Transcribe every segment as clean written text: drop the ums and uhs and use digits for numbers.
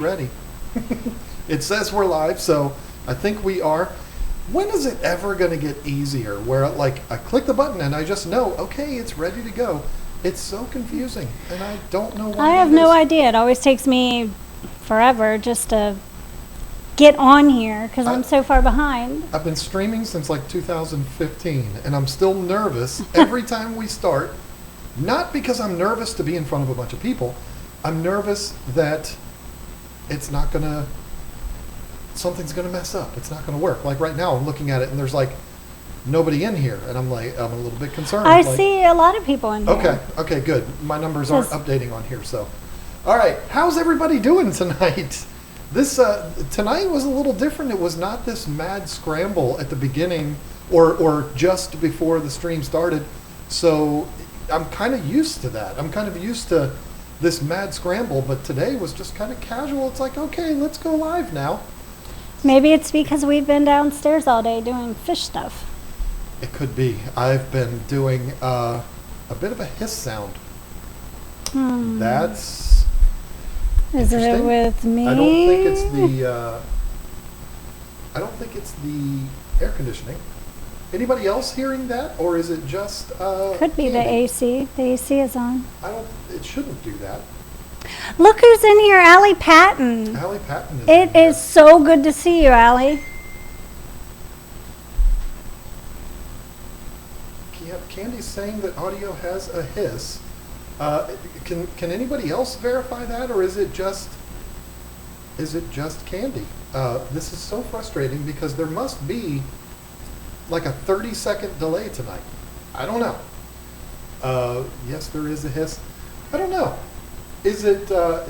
Ready. It says we're live, so I think we are. When is it ever going to get easier where like I click the button and I just know, okay, it's ready to go? It's so confusing and I don't know why. I have no idea. It always takes me forever just to get on here because I'm so far behind. I've been streaming since like 2015 and I'm still nervous every time we start. Not because I'm nervous to be in front of a bunch of people. I'm nervous that it's not gonna, something's gonna mess up. It's not gonna work. Like right now, I'm looking at it and there's like nobody in here, and I'm a little bit concerned. I see a lot of people in here. Okay, good. My numbers aren't updating on here, so. All right, how's everybody doing tonight? This tonight was a little different. It was not this mad scramble at the beginning or just before the stream started. So I'm kind of used to that. I'm kind of used to this mad scramble, but today was just kind of casual. It's like, okay, let's go live now. Maybe it's because we've been downstairs all day doing fish stuff. It could be. I've been doing a bit of a hiss sound. That's Is it with me? I don't think it's the air conditioning. Anybody else hearing that, or is it just Could be Candy? the AC. The AC is on. It shouldn't do that. Look who's in here, Allie Patton. Allie Patton is It in here. is so good to see you, Allie. Candy's saying that audio has a hiss. Can anybody else verify that, or is it just Candy? This is so frustrating because there must be like a 30-second delay tonight. I don't know. Yes, there is a hiss. I don't know. Is it? I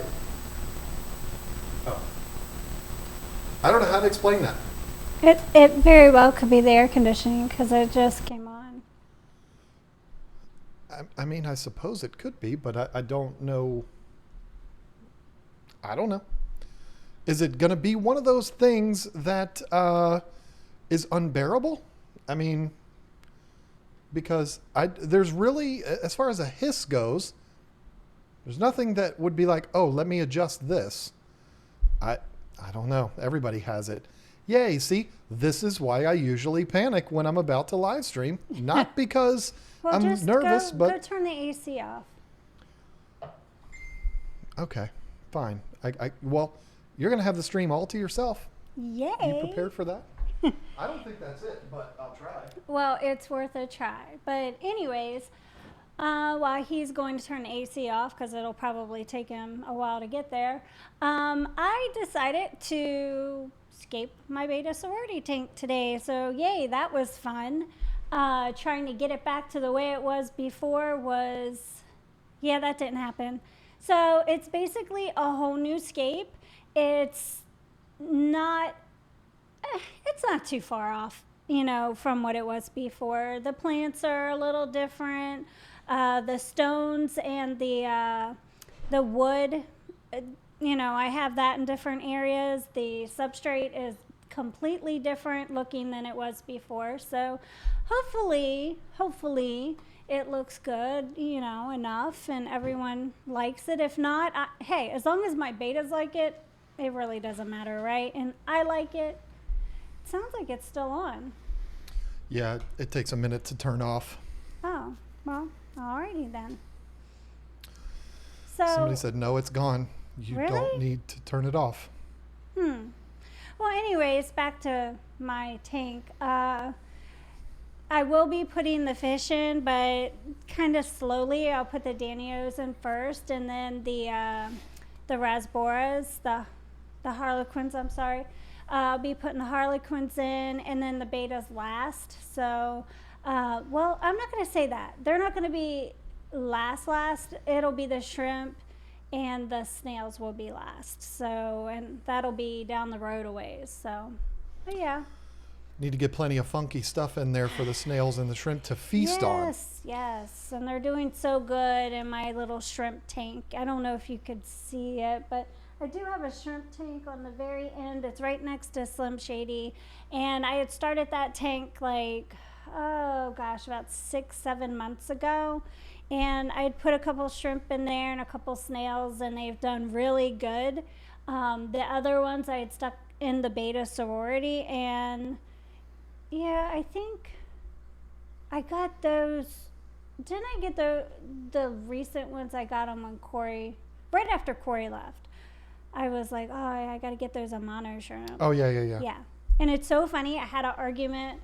don't know how to explain that. It very well could be the air conditioning because it just came on. I mean, I suppose it could be, but I don't know. I don't know. Is it going to be one of those things that is unbearable? I mean, because there's really, as far as a hiss goes, there's nothing that would be like, oh, let me adjust this. I don't know. Everybody has it. Yay, see, this is why I usually panic when I'm about to live stream. Not because Well, I'm just nervous, go but... turn the AC off. Okay, fine. Well, you're going to have the stream all to yourself. Yay. You prepared for that? I don't think that's it, but I'll try. Well, it's worth a try. But anyways, while he's going to turn the AC off, because it'll probably take him a while to get there, I decided to escape my beta sorority tank today. So yay, that was fun. Trying to get it back to the way it was before that didn't happen. So it's basically a whole new scape. It's not too far off, from what it was before. The plants are a little different. The stones and the wood, I have that in different areas. The substrate is completely different looking than it was before. So hopefully it looks good, enough, and everyone likes it. If not, hey, as long as my betas like it, it really doesn't matter, right? And I like it. Sounds like it's still on. Yeah, it takes a minute to turn off. Oh, well, alrighty then. So Somebody said, no, it's gone. You Really? don't need to turn it off. Well, anyways, back to my tank. I will be putting the fish in, but kind of slowly. I'll put the Danios in first, and then the Rasboras, the Harlequins, I'm sorry. I'll be putting the Harlequins in, and then the betas last. So, well, I'm not going to say that. They're not going to be last. It'll be the shrimp, and the snails will be last. So, and that'll be down the road a ways. So, but yeah. Need to get plenty of funky stuff in there for the snails and the shrimp to feast on. Yes, and they're doing so good in my little shrimp tank. I don't know if you could see it, but I do have a shrimp tank on the very end. It's right next to Slim Shady, and I had started that tank about 6-7 months ago, and I had put a couple shrimp in there and a couple snails, and they've done really good. The other ones I had stuck in the beta sorority, and yeah, I think I got those. Didn't I get the recent ones? I got them when Corey, right after Corey left. I was like, oh, I got to get those Amano shrimp. Oh yeah. Yeah, and it's so funny. I had an argument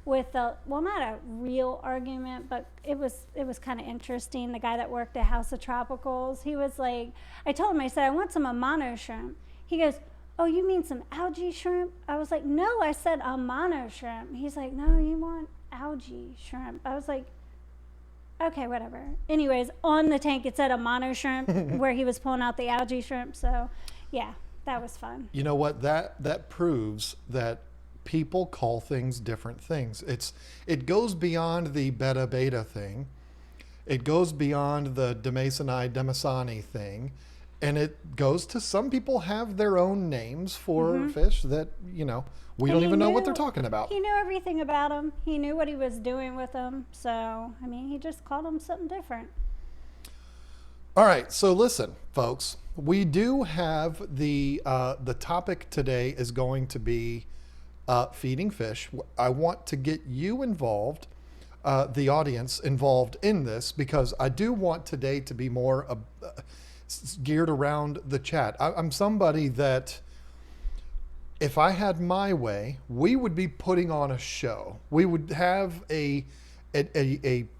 with not a real argument, but it was kind of interesting. The guy that worked at House of Tropicals, he was like, I told him, I said, I want some Amano shrimp. He goes, oh, you mean some algae shrimp? I was like, no, I said Amano shrimp. He's like, no, you want algae shrimp. I was like, okay, whatever. Anyways, on the tank it said Amano shrimp where he was pulling out the algae shrimp. So yeah, that was fun. You know what? That proves that people call things different things. It goes beyond the beta thing. It goes beyond the Demasani thing, and it goes to some people have their own names for fish that, you know, we don't even know what they're talking about. He knew everything about them. He knew what he was doing with them. So, I mean, he just called them something different. All right, so listen, folks, we do have the topic today is going to be feeding fish. I want to get you involved, the audience involved in this, because I do want today to be more geared around the chat. I'm somebody that, if I had my way, we would be putting on a show. We would have a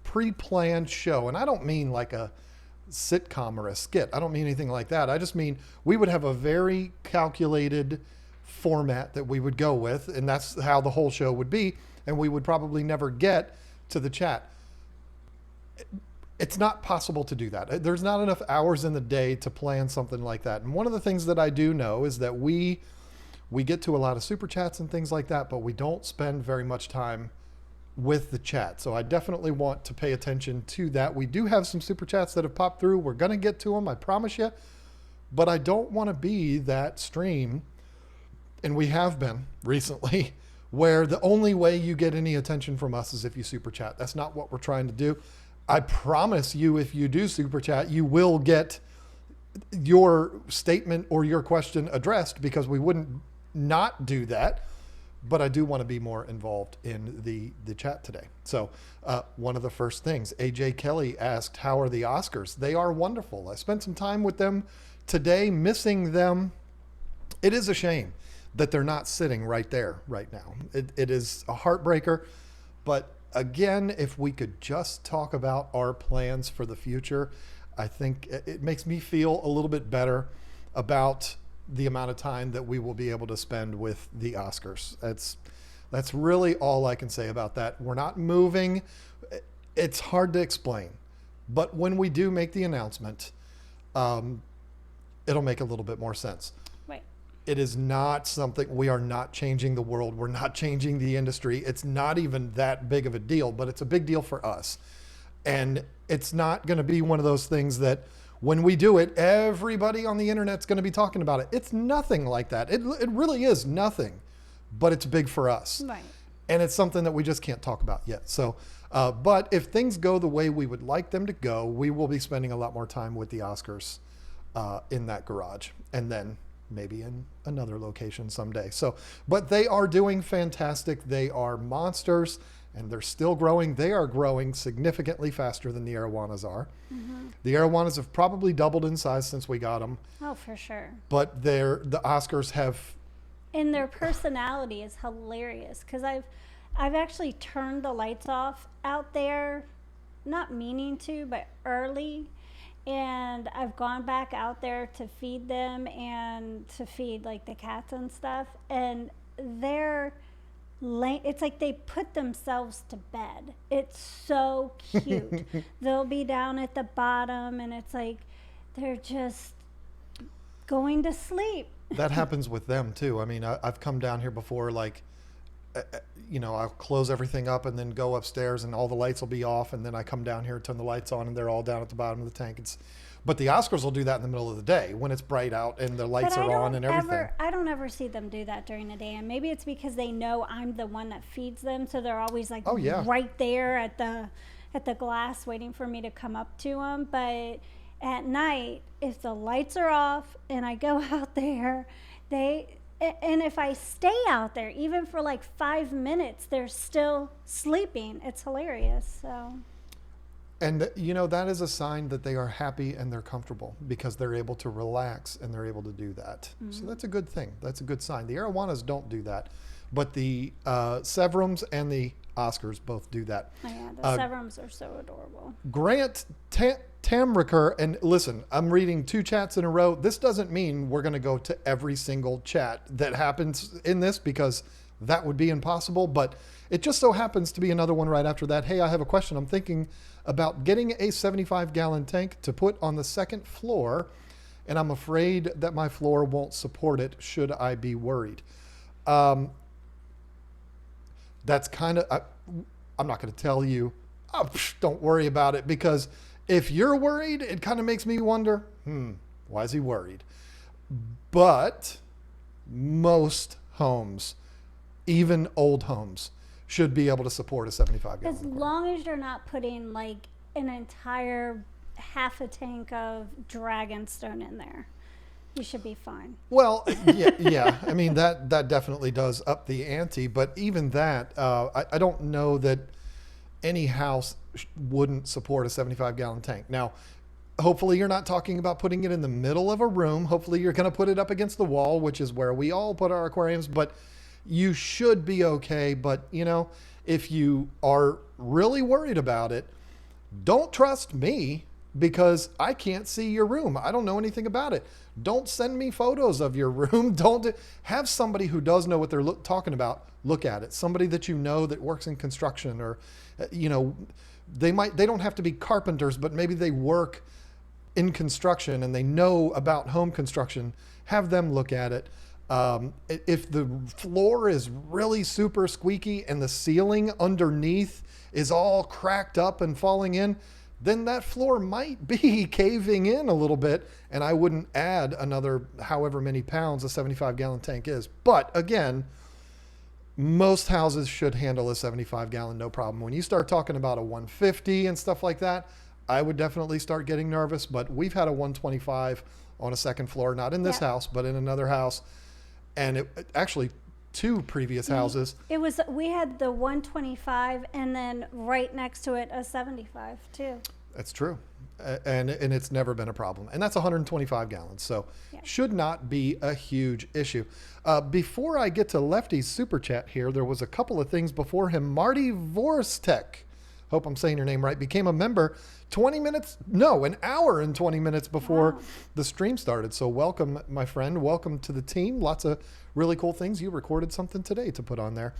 pre-planned show, and I don't mean like a sitcom or a skit. I don't mean anything like that. I just mean we would have a very calculated format that we would go with, and that's how the whole show would be, and we would probably never get to the chat. It's not possible to do that. There's not enough hours in the day to plan something like that. And one of the things that I do know is that we get to a lot of super chats and things like that, but we don't spend very much time with the chat. So I definitely want to pay attention to that. We do have some super chats that have popped through. We're going to get to them, I promise you. But I don't want to be that stream, and we have been recently, where the only way you get any attention from us is if you super chat. That's not what we're trying to do. I promise you, if you do super chat, you will get your statement or your question addressed, because we wouldn't not do that. But I do want to be more involved in the chat today. So one of the first things, AJ Kelly asked, how are the Oscars? They are wonderful. I spent some time with them today, missing them. It is a shame that they're not sitting right there right now. It is a heartbreaker. But again, if we could just talk about our plans for the future, I think it makes me feel a little bit better about the amount of time that we will be able to spend with the Oscars. That's really all I can say about that. We're not moving. It's hard to explain, but when we do make the announcement, it'll make a little bit more sense. Right. It is not something, we are not changing the world. We're not changing the industry. It's not even that big of a deal, but it's a big deal for us. And it's not going to be one of those things that when we do it, everybody on the internet's going to be talking about it. It's nothing like that. It really is nothing, but it's big for us. Right. And it's something that we just can't talk about yet. So, but if things go the way we would like them to go, we will be spending a lot more time with the Oscars in that garage, and then maybe in another location someday. So, but they are doing fantastic. They are monsters, and they're still growing. They are growing significantly faster than the arowanas are. Mm-hmm. The arowanas have probably doubled in size since we got them. Oh, for sure. But the Oscars have... And their personality is hilarious, because I've actually turned the lights off out there, not meaning to, but early. And I've gone back out there to feed them and to feed like the cats and stuff. And it's like they put themselves to bed. It's so cute. They'll be down at the bottom, and it's like they're just going to sleep. That happens with them too. I mean, I've come down here before, like, I'll close everything up and then go upstairs and all the lights will be off, and then I come down here and turn the lights on and they're all down at the bottom of the tank. But the Oscars will do that in the middle of the day when it's bright out and the lights are on and everything. I don't ever see them do that during the day, and maybe it's because they know I'm the one that feeds them, so they're always like right there at the glass waiting for me to come up to them. But at night, if the lights are off and I go out there, and if I stay out there even for like 5 minutes, they're still sleeping. It's hilarious. So. And you know, that is a sign that they are happy and they're comfortable because they're able to relax and they're able to do that. So that's a good thing. That's a good sign. The arowanas don't do that, but the Severums and the Oscars both do that. Oh, yeah, the Severums are so adorable. Grant Tamricker, and listen, I'm reading 2 chats in a row. This doesn't mean we're going to go to every single chat that happens in this because that would be impossible, but it just so happens to be another one right after that. Hey, I have a question. I'm thinking about getting a 75-gallon tank to put on the 2nd floor, and I'm afraid that my floor won't support it. Should I be worried? That's kind of, I'm not going to tell you, oh, don't worry about it, because if you're worried, it kind of makes me wonder, why is he worried? But most homes, even old homes, should be able to support a 75-gallon. As long as you're not putting like an entire half a tank of Dragonstone in there, you should be fine. Well, yeah. I mean, that definitely does up the ante. But even that, I don't know that any house wouldn't support a 75-gallon tank. Now, hopefully you're not talking about putting it in the middle of a room. Hopefully you're going to put it up against the wall, which is where we all put our aquariums. But you should be okay. But, you know, if you are really worried about it, don't trust me because I can't see your room. I don't know anything about it. Don't send me photos of your room. Don't have somebody who does know what they're talking about look at it. Somebody that you know that works in construction, or, you know, they don't have to be carpenters, but maybe they work in construction and they know about home construction. Have them look at it. If the floor is really super squeaky and the ceiling underneath is all cracked up and falling in, then that floor might be caving in a little bit, and I wouldn't add another however many pounds a 75-gallon tank is. But again, most houses should handle a 75-gallon no problem. When you start talking about a 150 and stuff like that, I would definitely start getting nervous. But we've had a 125 on a 2nd floor, not in this house, but in another house. And it actually 2 previous houses. We had the 125 and then right next to it a 75 too. That's true. And it's never been a problem. And that's 125 gallons. So should not be a huge issue. Before I get to Lefty's super chat here, there was a couple of things before him. Marty Vorstek, hope I'm saying your name right, became a member an hour and 20 minutes before the stream started. So welcome, my friend. Welcome to the team. Lots of really cool things. You recorded something today to put on there.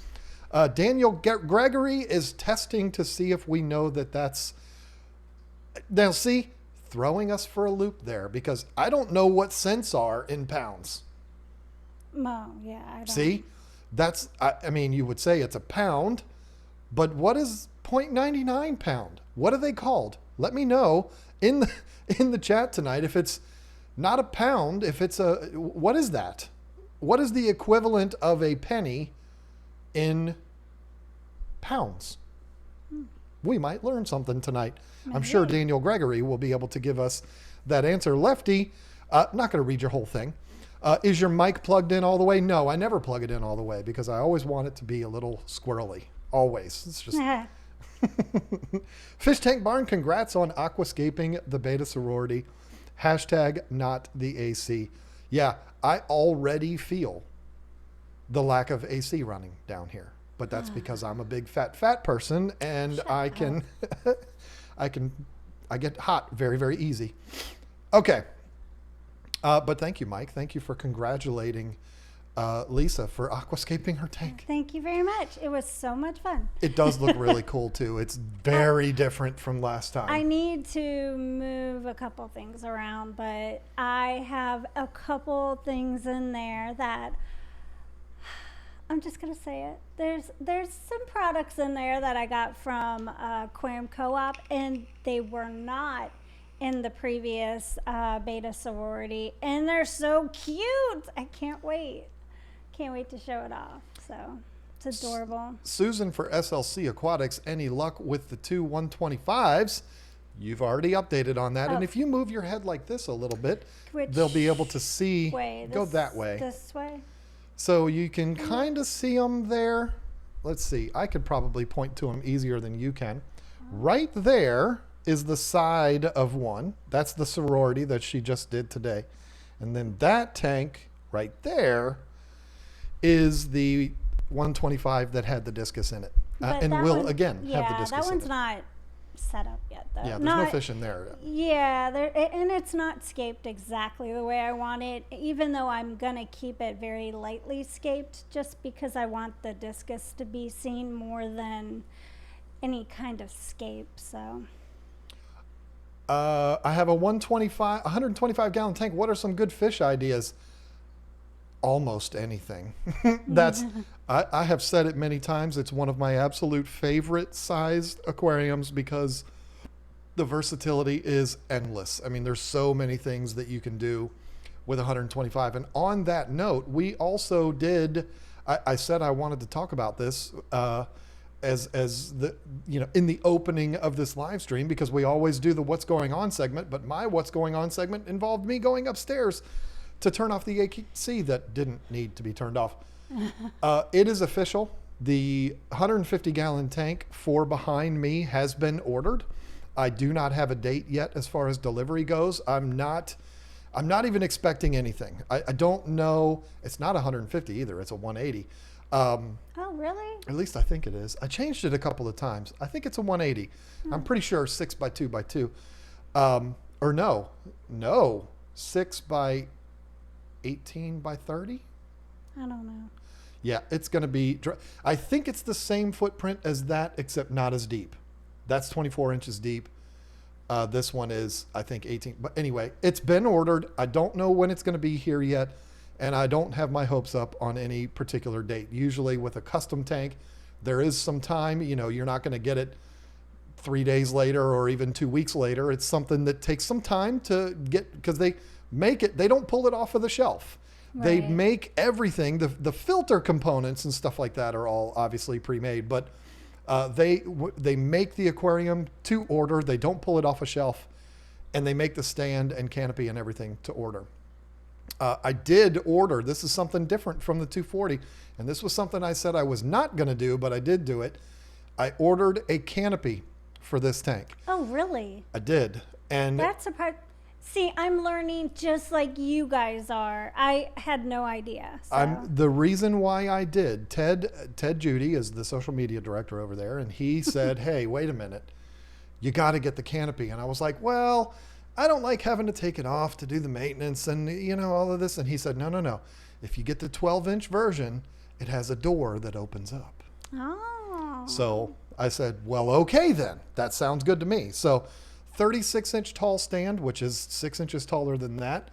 Daniel Gregory is testing to see if we know that's... Now, see, throwing us for a loop there, because I don't know what cents are in pounds. Oh, yeah, I don't. See, that's, I mean, you would say it's a pound, but what is 0.99 pound? What are they called? Let me know in the chat tonight if it's not a pound, if it's what is that? What is the equivalent of a penny in pounds? We might learn something tonight. I'm sure Daniel Gregory will be able to give us that answer. Lefty, not going to read your whole thing. Is your mic plugged in all the way? No, I never plug it in all the way because I always want it to be a little squirrely. Always. It's just... Fish Tank Barn, congrats on aquascaping the beta sorority. Hashtag not the AC. Yeah, I already feel the lack of AC running down here. But that's because I'm a big fat person and I get hot very, very easy. Okay. But thank you, Mike. Thank you for congratulating Lisa for aquascaping her tank. Thank you very much. It was so much fun. It does look really cool too. It's very different from last time. I need to move a couple things around, but I have a couple things in there that I'm just going to say it. There's some products in there that I got from Aquarium Co-op, and they were not in the previous beta sorority, and they're so cute. I can't wait. Can't wait to show it off. So it's adorable. Susan for SLC Aquatics, any luck with the 2 125s? You've already updated on that. Oh. And if you move your head like this a little bit, Which they'll be able to see, way? go that way. This way? So you can kind of see them there. Let's see. I could probably point to them easier than you can. Right there is the side of one. That's the sorority that she just did today. And then that tank right there is the 125 that had the discus in it. And will, one, again, have the yeah, discus that in one's it. not set up yet, though. Yeah, there's no fish in there. Yeah, and it's not scaped exactly the way I want it, even though I'm going to keep it very lightly scaped, just because I want the discus to be seen more than any kind of scape, so. I have a 125 gallon tank. What are some good fish ideas? Almost anything. I have said it many times. It's one of my absolute favorite sized aquariums because the versatility is endless. I mean, there's so many things that you can do with 125. And on that note, we also did, I said I wanted to talk about this, as the, in the opening of this live stream, because we always do the what's going on segment, but my what's going on segment involved me going upstairs to turn off the AC that didn't need to be turned off. It is official. The 150 gallon tank for behind me has been ordered. I do not have a date yet as far as delivery goes. I'm not even expecting anything. I don't know. It's not 150 either. It's a 180. Oh, really? At least I think it is. I changed it a couple of times. I think it's a 180. I'm pretty sure 6 by 2 by 2. Or no, 6 by 18 by 30. I don't know. Yeah, it's going to be, I think it's the same footprint as that, except not as deep. That's 24 inches deep. This one is, I think, 18. But anyway, it's been ordered. I don't know when it's going to be here yet. And I don't have my hopes up on any particular date. Usually with a custom tank, there is some time. You're not going to get it 3 days later or even 2 weeks later. It's something that takes some time to get, because they make it, they don't pull it off of the shelf. Right. They make everything, the filter components and stuff like that are all obviously pre-made, but they make the aquarium to order. They don't pull it off a shelf, and they make the stand and canopy and everything to order. I did order, this is something different from the 240, and this was something I said I was not going to do, but I did do it. I ordered a canopy for this tank. Oh, really? I did. And that's a part. See, I'm learning just like you guys are. I had no idea. So. The reason why I did, Ted Judy is the social media director over there, and he said, hey, wait a minute, you got to get the canopy. And I was like, well, I don't like having to take it off to do the maintenance and, all of this. And he said, no. If you get the 12-inch version, it has a door that opens up. Oh. So I said, well, okay then. That sounds good to me. So 36-inch tall stand, which is 6 inches taller than that,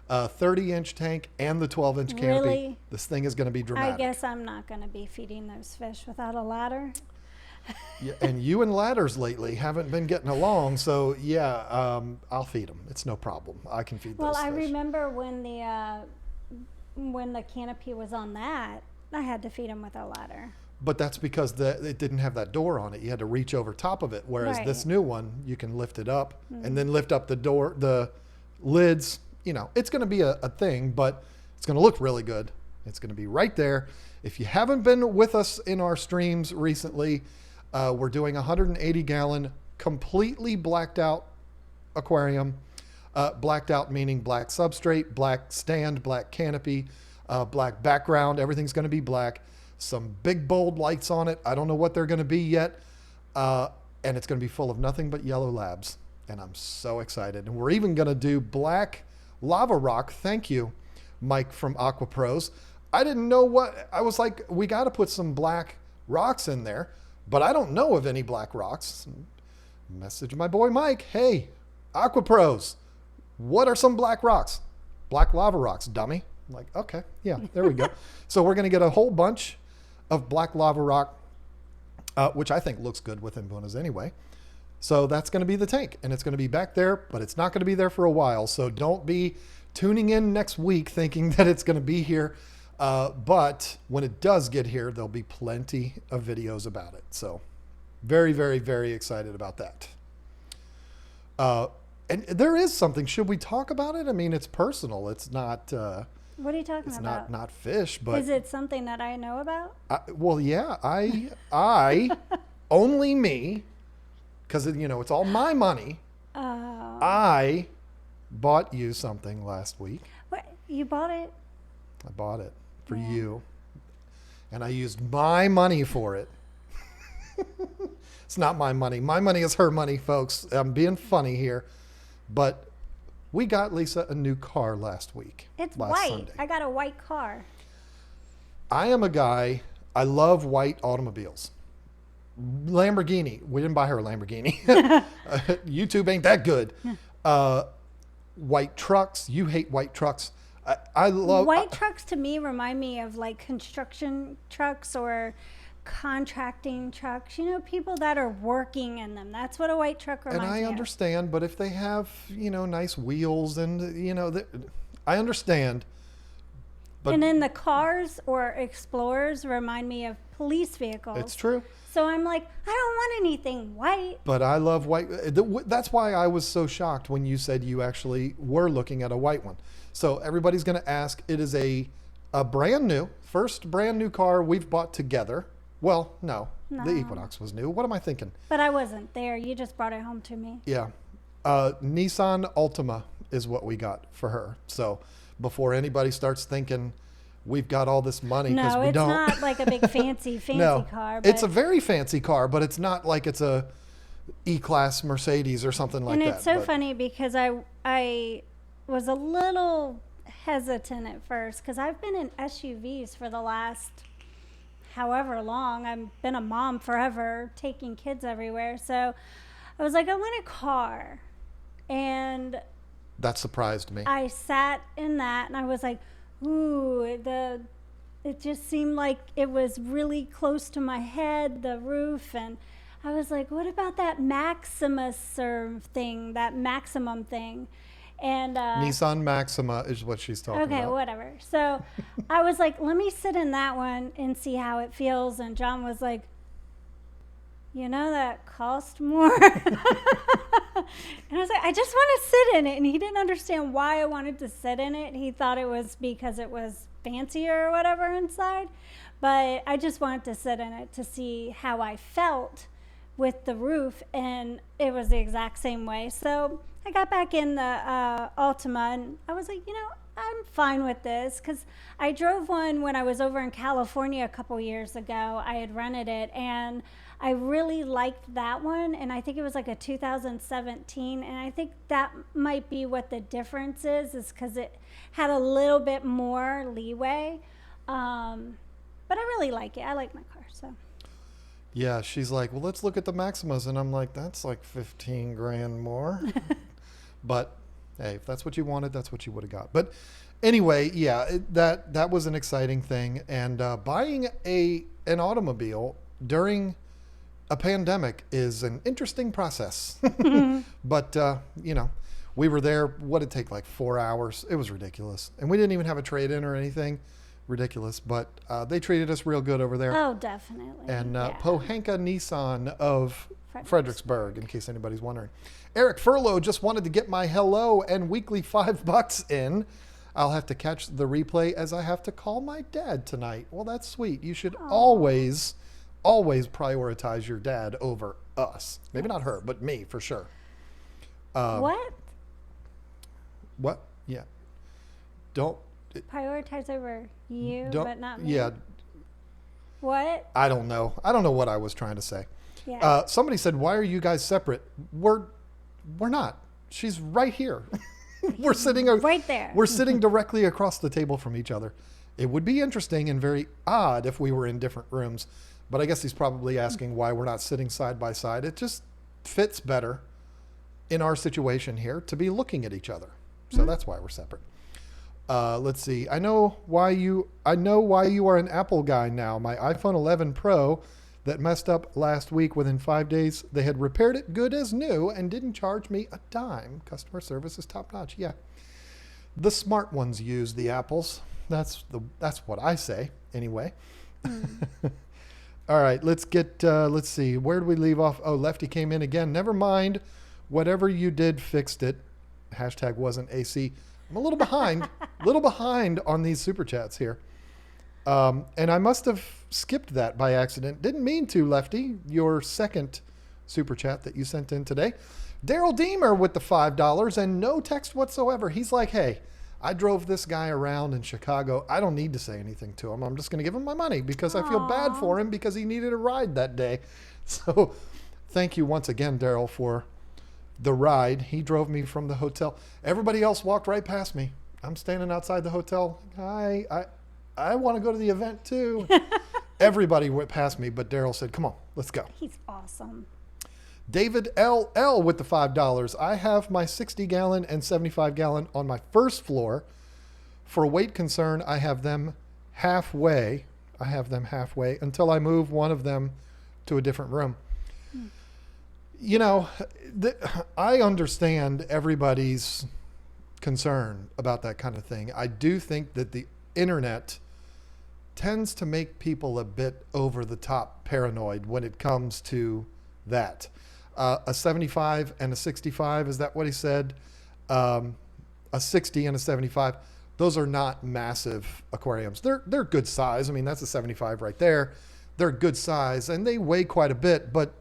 30-inch tank, and the 12-inch canopy. Really? This thing is going to be dramatic. I guess I'm not going to be feeding those fish without a ladder. Yeah, and you and ladders lately haven't been getting along, so yeah, I'll feed them. It's no problem. I can feed those fish. Well, I remember when the canopy was on that, I had to feed them with a ladder. But that's because it didn't have that door on it. You had to reach over top of it, whereas this new one, you can lift it up and then lift up the door, the lids. It's going to be a thing, but it's going to look really good. It's going to be right there. If you haven't been with us in our streams recently, we're doing a 180-gallon, completely blacked out aquarium. Blacked out meaning black substrate, black stand, black canopy, black background. Everything's going to be black. Some big bold lights on it. I don't know what they're going to be yet. And it's going to be full of nothing but yellow labs. And I'm so excited. And we're even going to do black lava rock. Thank you, Mike from Aqua Pros. I didn't know what, I was like, we got to put some black rocks in there, but I don't know of any black rocks. Message my boy Mike. Hey, Aqua Pros, what are some black rocks? Black lava rocks, dummy. I'm like, okay, yeah, there we go. So we're going to get a whole bunch of black lava rock, which I think looks good with Imbunas anyway. So that's going to be the tank, and it's going to be back there, but it's not going to be there for a while. So don't be tuning in next week thinking that it's going to be here. But when it does get here, there'll be plenty of videos about it. So very, very, very excited about that. Uh, and there is something. Should we talk about it? I mean, it's personal. It's not. What are you talking It's about? not fish, but Is it something that I know about? well, yeah. I only me, because it's all my money. Oh. I bought you something last week. What? You bought it? I bought it for Yeah. you, and I used my money for it. It's not my money. My money is her money, folks. I'm being funny here, but we got Lisa a new car last week. It's last white. Sunday. I got a white car. I am a guy. I love white automobiles. Lamborghini. We didn't buy her a Lamborghini. YouTube ain't that good. White trucks. You hate white trucks. I love White trucks to me remind me of like construction trucks or contracting trucks. People that are working in them. That's what a white truck reminds and me I of. understand, but if they have nice wheels and I understand. But And then the cars or Explorers remind me of police vehicles. it's true. So I'm like, I don't want anything white. But I love white. That's why I was so shocked when you said you actually were looking at a white one. So everybody's going to ask. It is a first brand new car we've bought together. Well, no, the No. Equinox was new. What am I thinking? But I wasn't there. You just brought it home to me. Yeah. Nissan Altima is what we got for her. So before anybody starts thinking we've got all this money, because No, we it's don't. not like a big fancy No, car. But, it's a very fancy car, but it's not like it's a E-Class Mercedes or something like and that. it's so but- funny because I was a little hesitant at first because I've been in SUVs for the last however long. I've been a mom forever, taking kids everywhere. So I was like, I want a car. And That surprised me. I sat in that and I was like, ooh, it just seemed like it was really close to my head, the roof. And I was like, what about that thing, that Maximum thing? And Nissan Maxima is what she's talking okay, about. whatever. So I was like, let me sit in that one and see how it feels. And John was like, that cost more. And I was like, I just want to sit in it. And he didn't understand why I wanted to sit in it. He thought it was because it was fancier or whatever inside. But I just wanted to sit in it to see how I felt with the roof. And it was the exact same way. So I got back in the Altima and I was like, I'm fine with this because I drove one when I was over in California a couple years ago. I had rented it and I really liked that one, and I think it was like a 2017, and I think that might be what the difference is because it had a little bit more leeway. But I really like it. I like my car, so. Yeah, she's like, well, let's look at the Maximas. And I'm like, that's like 15 grand more. But hey, if that's what you wanted, that's what you would have got. But anyway, yeah, that was an exciting thing. And buying an automobile during a pandemic is an interesting process. But, we were there, what did it take, like 4 hours? It was ridiculous. And we didn't even have a trade-in or anything. Ridiculous. But they treated us real good over there. Oh, definitely. And yeah. Pohanka Nissan of Fredericksburg, in case anybody's wondering. Eric Furlow just wanted to get my hello and weekly $5 in. I'll have to catch the replay as I have to call my dad tonight. Well, that's sweet. You should always prioritize your dad over us. Maybe not her, but me for sure. What? What? Yeah. Don't. Prioritize over you, Don't. but not me? Yeah. What? I don't know. I don't know what I was trying to say. Yeah. Somebody said, "Why are you guys separate?" We're not. She's right here. We're sitting right there. We're sitting directly across the table from each other. It would be interesting and very odd if we were in different rooms, but I guess he's probably asking why we're not sitting side by side. It just fits better in our situation here to be looking at each other. So that's why we're separate. Let's see. I know why you are an Apple guy now. My iPhone 11 Pro that messed up last week, within 5 days, they had repaired it good as new and didn't charge me a dime. Customer service is top notch. Yeah. The smart ones use the Apples. That's what I say anyway. All right, let's see. Where did we leave off? Oh, Lefty came in again. Never mind Whatever you did, fixed it. Hashtag wasn't AC. I'm a little behind on these super chats here. And I must have skipped that by accident. Didn't mean to, Lefty. Your second super chat that you sent in today. Daryl Deemer with the $5 and no text whatsoever. He's like, hey, I drove this guy around in Chicago. I don't need to say anything to him. I'm just going to give him my money because I feel bad for him because he needed a ride that day. So thank you once again, Daryl, for the ride. He drove me from the hotel. Everybody else walked right past me. I'm standing outside the hotel. I want to go to the event too. Everybody went past me, but Daryl said, come on, let's go. He's awesome. David LL with the $5. I have my 60-gallon and 75-gallon on my first floor. For a weight concern, I have them halfway. Until I move one of them to a different room. You know, I understand everybody's concern about that kind of thing. I do think that the internet tends to make people a bit over the top paranoid when it comes to that. A 75 and a 65, is that what he said? A 60 and a 75. Those are not massive aquariums. They're good size. I mean, that's a 75 right there. They're good size and they weigh quite a bit, but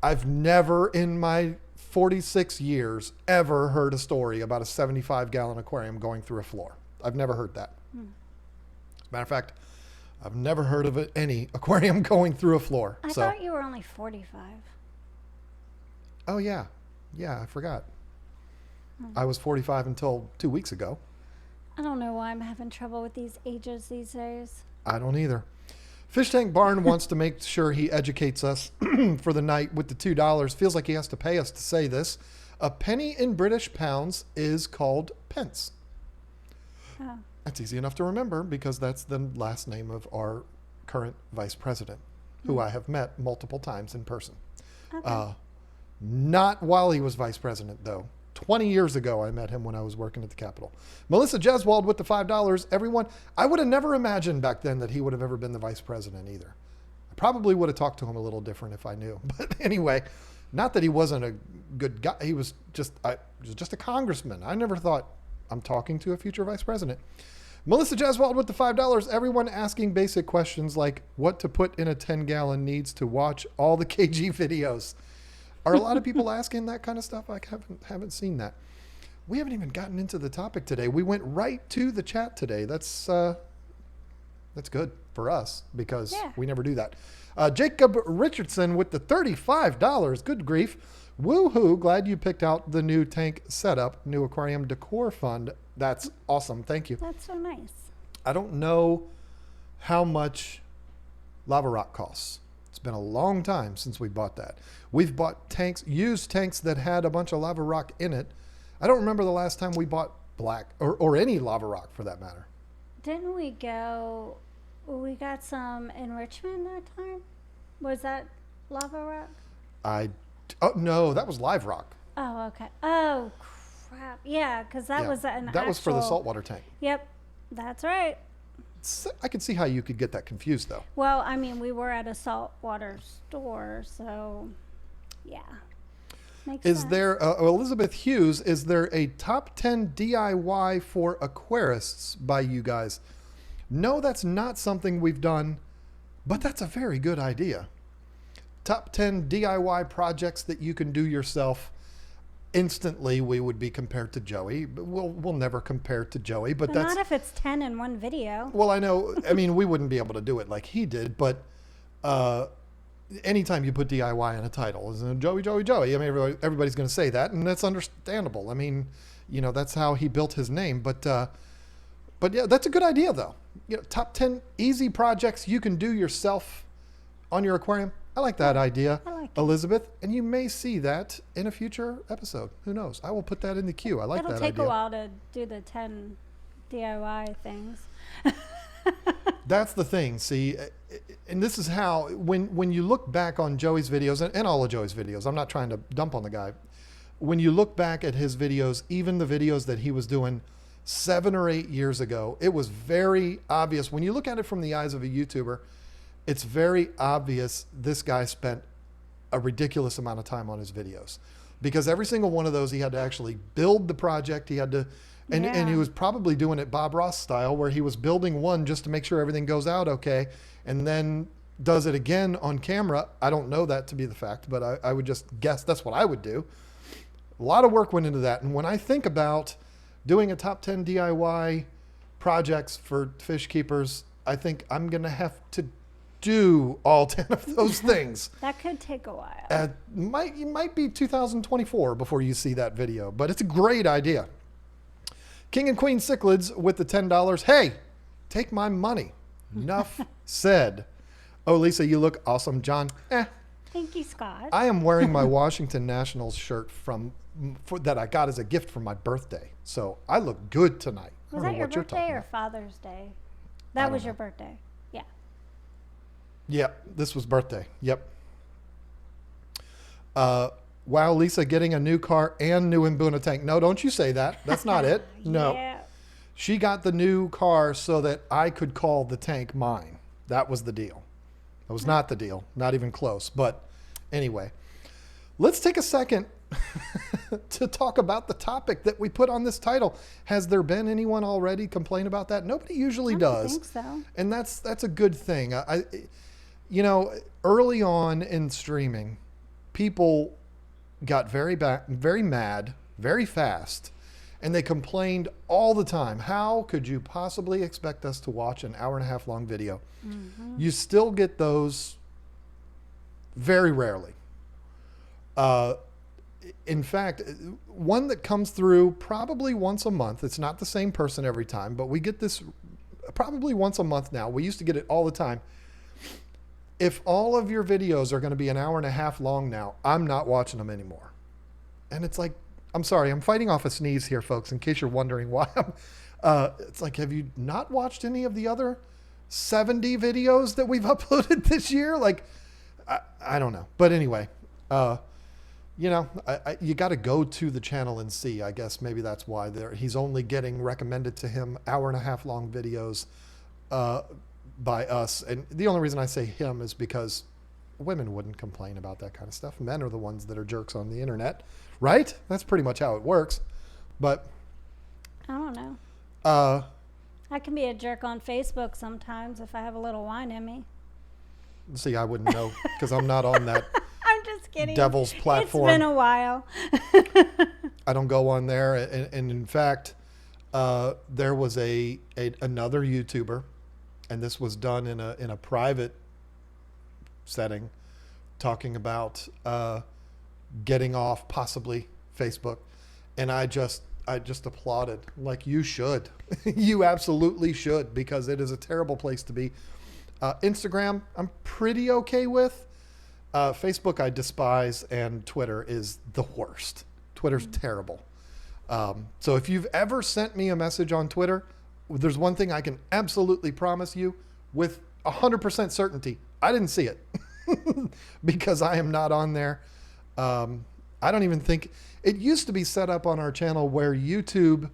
I've never in my 46 years ever heard a story about a 75-gallon aquarium going through a floor. I've never heard that. Matter of fact, I've never heard of any aquarium going through a floor. I thought you were only 45. Oh, yeah. Yeah, I forgot. I was 45 until 2 weeks ago. I don't know why I'm having trouble with these ages these days. I don't either. Fish Tank Barn wants to make sure he educates us for the night with the $2. Feels like he has to pay us to say this. A penny in British pounds is called pence. Oh. That's easy enough to remember because that's the last name of our current vice president, who I have met multiple times in person. Okay. Not while he was vice president, though. 20 years ago, I met him when I was working at the Capitol. Melissa Jeswald with the $5. Everyone, I would have never imagined back then that he would have ever been the vice president either. I probably would have talked to him a little different if I knew. But anyway, not that he wasn't a good guy. He was just a congressman. I never thought I'm talking to a future vice president. Melissa Jeswald with the $5. Everyone asking basic questions like what to put in a 10-gallon needs to watch all the KG videos. Are a lot of people asking that kind of stuff? I haven't seen that. We haven't even gotten into the topic today. We went right to the chat today. That's good for us because we never do that. Jacob Richardson with the $35. Good grief. Woohoo. Glad you picked out the new tank setup, new aquarium decor fund. That's awesome. Thank you. That's so nice. I don't know how much lava rock costs. It's been a long time since we bought that. We've bought tanks, used tanks that had a bunch of lava rock in it. I don't remember the last time we bought black or any lava rock for that matter. Didn't we got some enrichment that time? Was that lava rock? Oh, no, that was live rock. Oh, okay. Oh, crap. Yeah, because that was that was for the saltwater tank. Yep, that's right. I can see how you could get that confused, though. Well, I mean, we were at a saltwater store, so yeah. Makes sense. There, Elizabeth Hughes, is there a top 10 DIY for aquarists by you guys? No, that's not something we've done, but that's a very good idea. Top 10 DIY projects that you can do yourself. Instantly, we would be compared to Joey. We'll never compare to Joey, but that's not if it's 10 in one video. Well, I know. I mean, we wouldn't be able to do it like he did, but anytime you put DIY in a title, isn't it Joey? I mean, everybody's going to say that, and that's understandable. I mean, that's how he built his name. But yeah, that's a good idea, though. Top 10 easy projects you can do yourself on your aquarium. I like that idea, Elizabeth, and you may see that in a future episode. Who knows? I will put that in the queue. I like that idea. It'll take a while to do the 10 DIY things. That's the thing. See, and this is how, when you look back on Joey's videos, and all of Joey's videos, I'm not trying to dump on the guy. When you look back at his videos, even the videos that he was doing 7 or 8 years ago, it was very obvious. When you look at it from the eyes of a YouTuber, it's very obvious this guy spent a ridiculous amount of time on his videos. because every single one of those he had to actually build the project. He had to, and he was probably doing it Bob Ross style, where he was building one just to make sure everything goes out okay, and then does it again on camera. I don't know that to be the fact, but I would just guess that's what I would do. A lot of work went into that. And when I think about doing a top 10 DIY projects for fish keepers, I think I'm going to have to do all 10 of those things. That could take a while. It might be 2024 before you see that video, but it's a great idea. King and Queen Cichlids with the $10. Hey, take my money. Enough said. Oh, Lisa, you look awesome. John, Thank you, Scott. I am wearing my Washington Nationals shirt that I got as a gift for my birthday. So I look good tonight. Was that your birthday or Father's Day? That was your birthday. Yeah. Yep, this was birthday. Yep. Wow, Lisa getting a new car and new Mbuna tank. No, don't you say that. That's not it. No. Yeah. She got the new car so that I could call the tank mine. That was the deal. That was not the deal. Not even close. But anyway, let's take a second to talk about the topic that we put on this title. Has there been anyone already complain about that? Nobody usually does. I think so. And that's a good thing. Early on in streaming, people got very mad, very fast, and they complained all the time. How could you possibly expect us to watch an hour and a half long video? Mm-hmm. You still get those very rarely. In fact, one that comes through probably once a month. It's not the same person every time, but we get this probably once a month now. We used to get it all the time. If all of your videos are going to be an hour and a half long now, I'm not watching them anymore. And it's like, I'm sorry, I'm fighting off a sneeze here, folks, in case you're wondering why. It's like, have you not watched any of the other 70 videos that we've uploaded this year? Like, I don't know. But anyway, you got to go to the channel and see. I guess maybe that's why he's only getting recommended to him hour and a half long videos by us. And the only reason I say him is because women wouldn't complain about that kind of stuff. Men are the ones that are jerks on the internet, right? That's pretty much how it works. But I don't know. I can be a jerk on Facebook sometimes if I have a little wine in me. See, I wouldn't know because I'm not on that I'm just kidding. devil's platform. It's been a while. I don't go on there. And in fact, there was another YouTuber, and this was done in a private setting, talking about getting off possibly Facebook, and I just applauded. Like, you should. You absolutely should, because it is a terrible place to be. Instagram, I'm pretty okay with. Facebook, I despise, and Twitter is the worst. Twitter's terrible. So if you've ever sent me a message on Twitter, there's one thing I can absolutely promise you with 100% certainty. I didn't see it because I am not on there. I don't even think it used to be set up on our channel where YouTube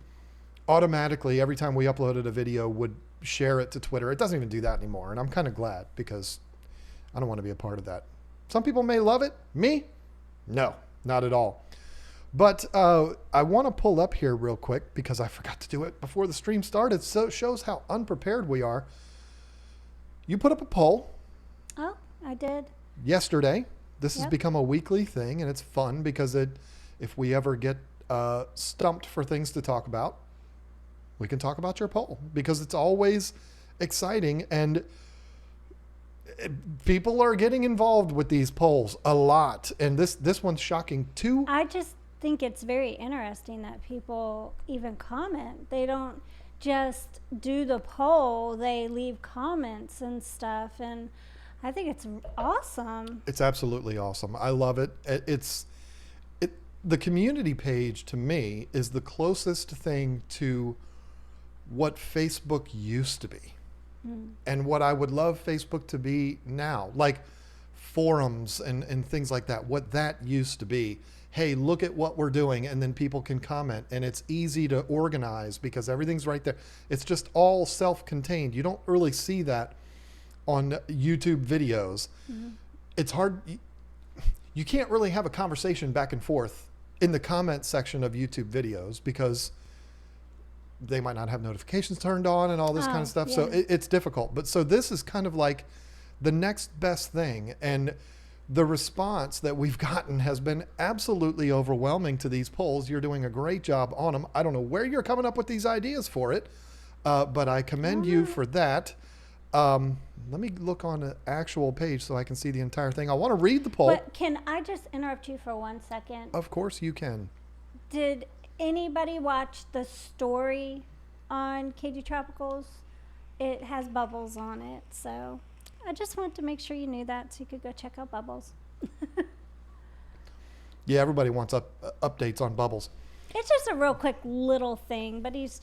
automatically, every time we uploaded a video, would share it to Twitter. It doesn't even do that anymore. And I'm kind of glad, because I don't want to be a part of that. Some people may love it. Me? No, not at all. But I want to pull up here real quick because I forgot to do it before the stream started. So it shows how unprepared we are. You put up a poll. Oh, I did. Yesterday. This has become a weekly thing, and it's fun because if we ever get stumped for things to talk about, we can talk about your poll, because it's always exciting, and people are getting involved with these polls a lot. And this one's shocking too. I just think it's very interesting that people even comment. They don't just do the poll, they leave comments and stuff, and I think it's awesome. It's absolutely awesome. I love it. The community page, to me, is the closest thing to what Facebook used to be. And what I would love Facebook to be now, like forums and things like that, what that used to be. Hey, look at what we're doing, and then people can comment, and it's easy to organize because everything's right there. It's just all self-contained. You don't really see that on YouTube videos. It's hard. You can't really have a conversation back and forth in the comment section of YouTube videos because they might not have notifications turned on and all this kind of stuff. Yeah. So it's difficult. But so this is kind of like the next best thing. And the response that we've gotten has been absolutely overwhelming to these polls. You're doing a great job on them. I don't know where you're coming up with these ideas for it, but I commend you for that. Let me look on the actual page so I can see the entire thing. I want to read the poll. But can I just interrupt you for 1 second? Of course you can. Did anybody watch the story on KG Tropicals? It has Bubbles on it, so I just wanted to make sure you knew that so you could go check out Bubbles. Yeah, everybody wants updates on Bubbles. It's just a real quick little thing, but he's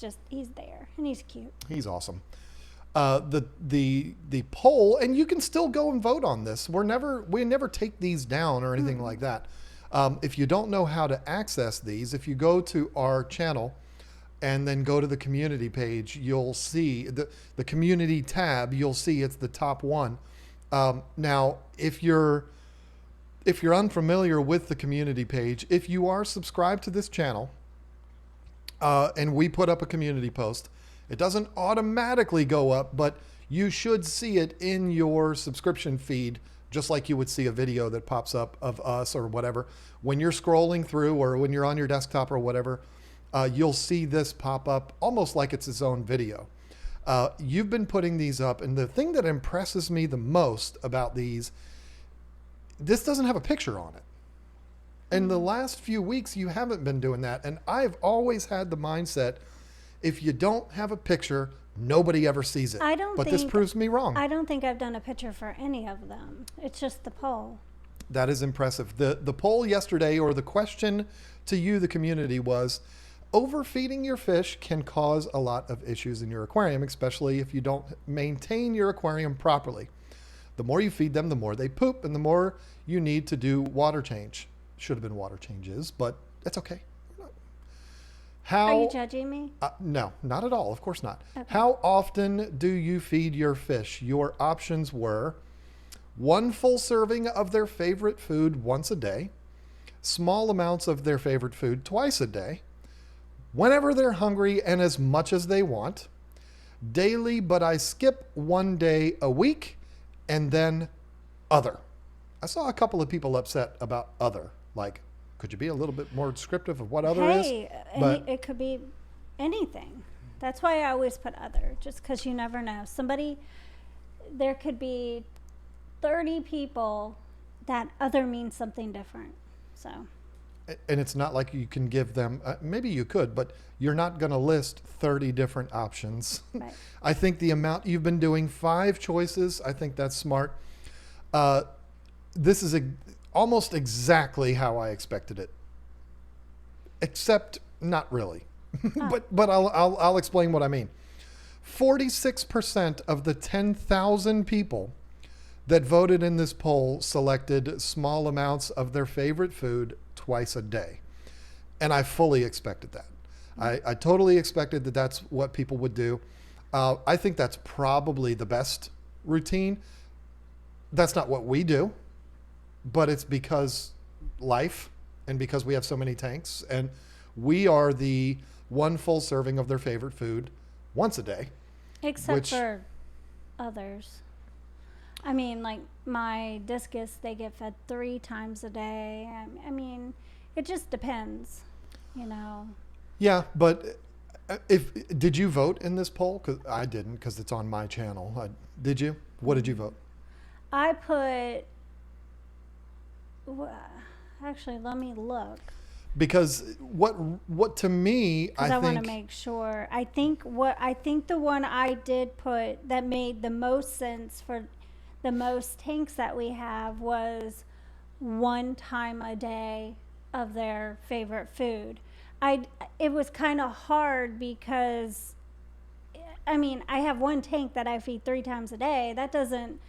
there and he's cute. He's awesome. The poll, and you can still go and vote on this. We never take these down or anything like that. If you don't know how to access these, if you go to our channel and then go to the community page, you'll see the community tab. You'll see it's the top one. Now, if you're unfamiliar with the community page, if you are subscribed to this channel and we put up a community post, it doesn't automatically go up, but you should see it in your subscription feed, just like you would see a video that pops up of us or whatever. When you're scrolling through or when you're on your desktop or whatever, you'll see this pop up almost like it's its own video. You've been putting these up, and the thing that impresses me the most about these, this doesn't have a picture on it. In the last few weeks, you haven't been doing that, and I've always had the mindset, if you don't have a picture, nobody ever sees it. But this proves me wrong. I don't think I've done a picture for any of them. It's just the poll. That is impressive. The poll yesterday, or the question to you, the community, was overfeeding your fish can cause a lot of issues in your aquarium, especially if you don't maintain your aquarium properly. The more you feed them, the more they poop, and the more you need to do water change. Should have been water changes, but that's okay. Are you judging me? No, not at all. Of course not. Okay. How often do you feed your fish? Your options were 1 full serving of their favorite food once a day, small amounts of their favorite food twice a day, whenever they're hungry and as much as they want, daily, but I skip 1 day a week, and then other. I saw a couple of people upset about other, like, could you be a little bit more descriptive of what other is? But it could be anything. That's why I always put other, just because you never know. There could be 30 people that other means something different. So. And it's not like you can give them, maybe you could, but you're not going to list 30 different options. Right. I think the amount you've been doing, 5 choices, I think that's smart. This is almost exactly how I expected it, except not really. But I'll explain what I mean. 46% of the 10,000 people that voted in this poll selected small amounts of their favorite food twice a day, and I fully expected that. I totally expected that that's what people would do. I think that's probably the best routine. That's not what we do, but it's because life and because we have so many tanks, and we are the 1 full serving of their favorite food once a day. Except for others. I mean, like my discus, they get fed 3 times a day. I mean, it just depends, you know. Yeah, but did you vote in this poll? Because I didn't, because it's on my channel. Did you? What did you vote? I put. Actually, let me look. Because what to me, I want to make sure. I think the one I did put that made the most sense for the most tanks that we have was 1 time a day of their favorite food. It was kind of hard because, I mean, I have 1 tank that I feed 3 times a day. That doesn't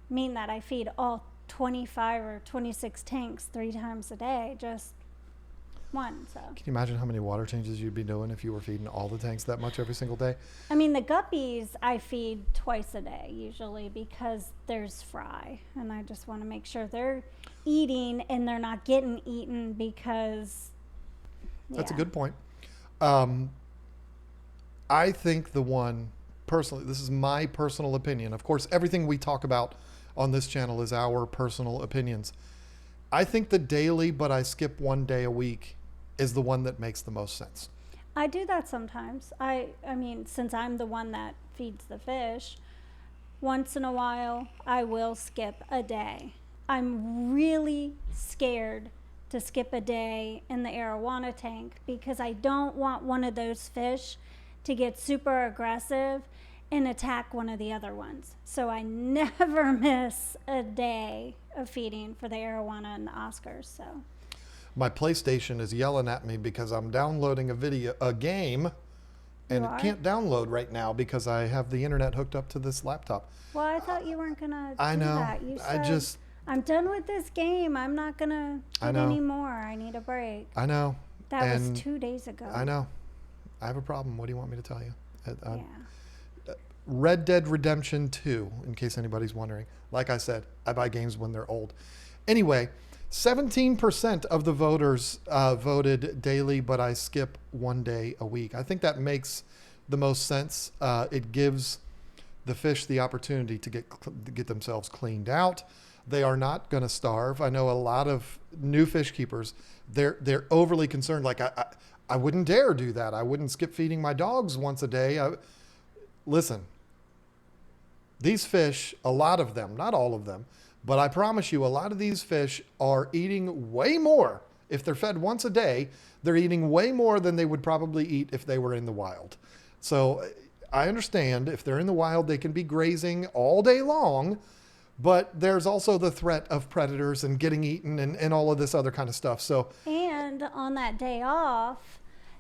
mean that I feed all 25 or 26 tanks 3 times a day, just 1. So can you imagine how many water changes you'd be doing if you were feeding all the tanks that much every single day? I mean, the guppies I feed twice a day usually because there's fry, and I just want to make sure they're eating and they're not getting eaten because. That's a Yeah. good point. I think the one, personally, this is my personal opinion. Of course, everything we talk about on this channel is our personal opinions. I think the daily, but I skip one day a week is the one that makes the most sense. I do that sometimes. I mean, since I'm the one that feeds the fish, once in a while I will skip a day. I'm really scared to skip a day in the arowana tank because I don't want one of those fish to get super aggressive and attack one of the other ones. So I never miss a day of feeding for the arowana and the Oscars. So My PlayStation is yelling at me because I'm downloading a game, and You it are? can't download right now because I have the internet hooked up to this laptop. well, I thought you weren't gonna I do know. that. You I said, just, I'm done with this game. I'm not gonna I get know. any more. I need a break. I know. That and was 2 days ago. I know. I have a problem. What do you want me to tell you? Yeah. Red Dead Redemption 2, in case anybody's wondering. Like I said, I buy games when they're old. Anyway, 17% of the voters voted daily, but I skip one day a week. I think that makes the most sense. It gives the fish the opportunity to get themselves cleaned out. They are not going to starve. I know a lot of new fish keepers, they're overly concerned. Like, I wouldn't dare do that. I wouldn't skip feeding my dogs once a day. Listen, these fish, a lot of them, not all of them, but I promise you, a lot of these fish are eating way more. If they're fed once a day, they're eating way more than they would probably eat if they were in the wild. So I understand if they're in the wild, they can be grazing all day long, but there's also the threat of predators and getting eaten and all of this other kind of stuff. So And on that day off,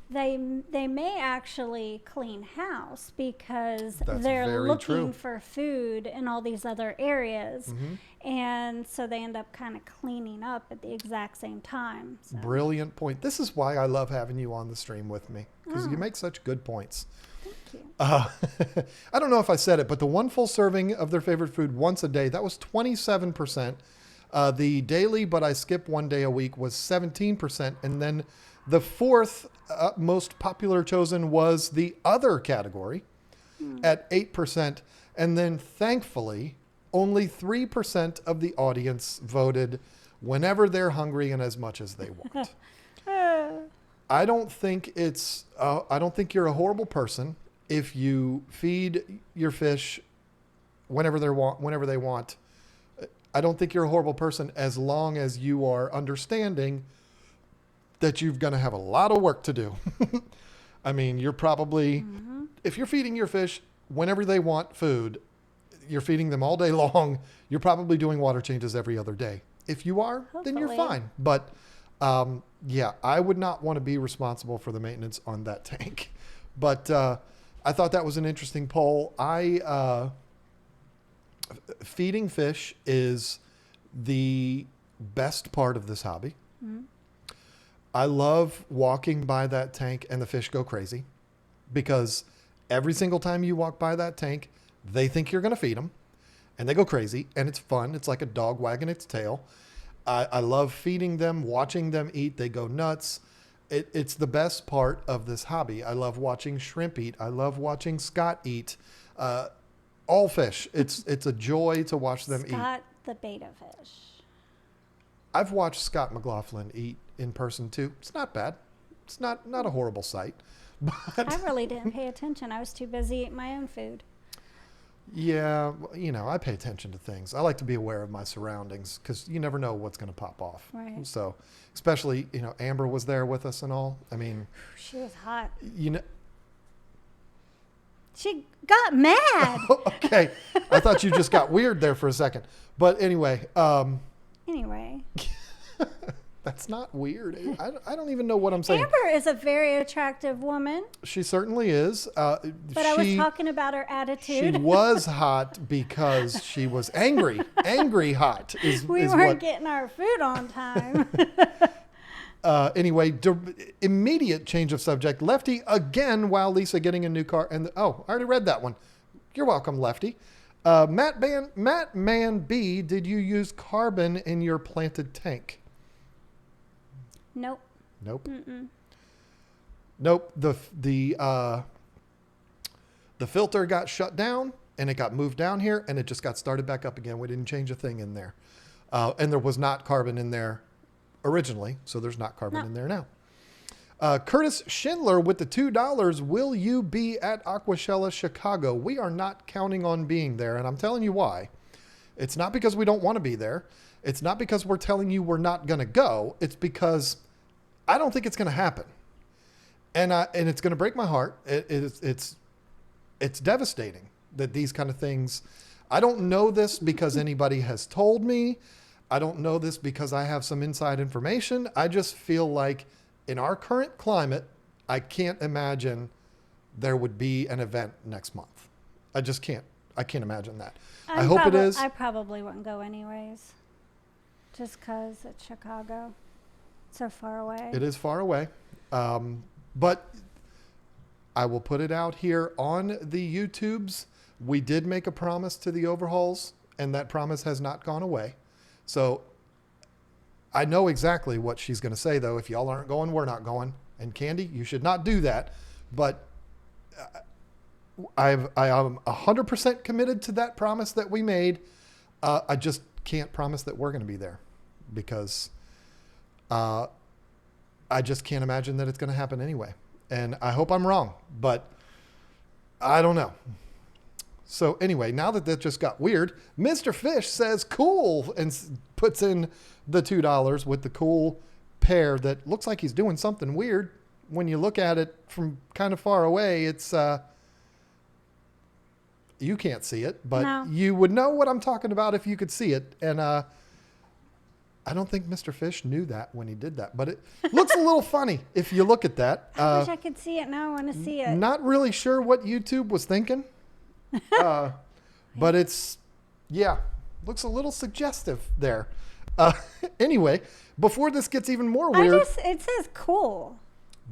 they may actually clean house because That's they're very looking true. for food in all these other areas. Mm-hmm. And so they end up kind of cleaning up at the exact same time. So. brilliant point. This is why I love having you on the stream with me, because you make such good points. Thank you. I don't know if I said it, but the one full serving of their favorite food once a day, that was 27%. The daily, but I skip one day a week, was 17%. And then the fourth most popular chosen was the other category at 8%. And then thankfully, only 3% of the audience voted whenever they're hungry and as much as they want. I don't think I don't think you're a horrible person if you feed your fish whenever they want. I don't think you're a horrible person as long as you are understanding that you're going to have a lot of work to do. I mean, you're probably, if you're feeding your fish whenever they want food, you're feeding them all day long, you're probably doing water changes every other day. If you are, then you're Hopefully. fine. But yeah, I would not want to be responsible for the maintenance on that tank. But I thought that was an interesting poll. Feeding fish is the best part of this hobby. I love walking by that tank and the fish go crazy because every single time you walk by that tank, they think you're going to feed them and they go crazy and it's fun. It's like a dog wagging its tail. I love feeding them, watching them eat. They go nuts. It's the best part of this hobby. I love watching shrimp eat. I love watching Scott eat. All fish. It's a joy to watch them eat. Scott the beta fish. I've watched Scott McLaughlin eat in person too. It's not bad. It's not a horrible sight. But I really didn't pay attention. I was too busy eating my own food. yeah, you know, I pay attention to things. I like to be aware of my surroundings because you never know what's going to pop off. Right. So, especially, you know, Amber was there with us and all. I mean, She was hot. you know, She got mad. okay. I thought you just got weird there for a second. But anyway, Anyway, that's not weird. I don't even know what I'm saying. Amber is a very attractive woman, She certainly is. but I was talking about her She attitude. was hot because she was angry. Angry hot is We is weren't what. getting our food on time. Anyway, immediate change of subject. Lefty again while Lisa getting a new car. And I already read that one. You're welcome, Lefty. Matt Man B, did you use carbon in your planted tank? Nope. Nope. Mm-mm. Nope. The filter got shut down and it got moved down here and it just got started back up again. We didn't change a thing in there. And there was not carbon in there originally, so there's not carbon in there now. Curtis Schindler with the $2. Will you be at Aquashella Chicago? We are not counting on being there, and I'm telling you why. It's not because we don't want to be there. It's not because we're telling you we're not going to go. It's because I don't think it's going to happen. And it's going to break my heart. It's devastating that these kind of things. I don't know this because anybody has told me. I don't know this because I have some inside information. I just feel like in our current climate, I can't imagine there would be an event next month. I just can't. I can't imagine that. I hope it is. I probably wouldn't go anyways, just because it's Chicago, so far away. It is far away. But I will put it out here on the YouTubes. We did make a promise to the overhauls, and that promise has not gone away. So I know exactly what she's going to say, though. If y'all aren't going, we're not going. And Candy, you should not do that. But I am 100% committed to that promise that we made. I just can't promise that we're going to be there because I just can't imagine that it's going to happen anyway. And I hope I'm wrong, but I don't know. So anyway, now that just got weird, Mr. Fish says cool and puts in the $2 with the cool pair that looks like he's doing something weird. When you look at it from kind of far away, it's you can't see it, but No. You would know what I'm talking about if you could see it. And I don't think Mr. Fish knew that when he did that, but it looks a little funny if you look at that. I wish I could see it now. I want to see it. Not really sure what YouTube was thinking. But it's, looks a little suggestive there. Anyway, before this gets even more weird. It says cool.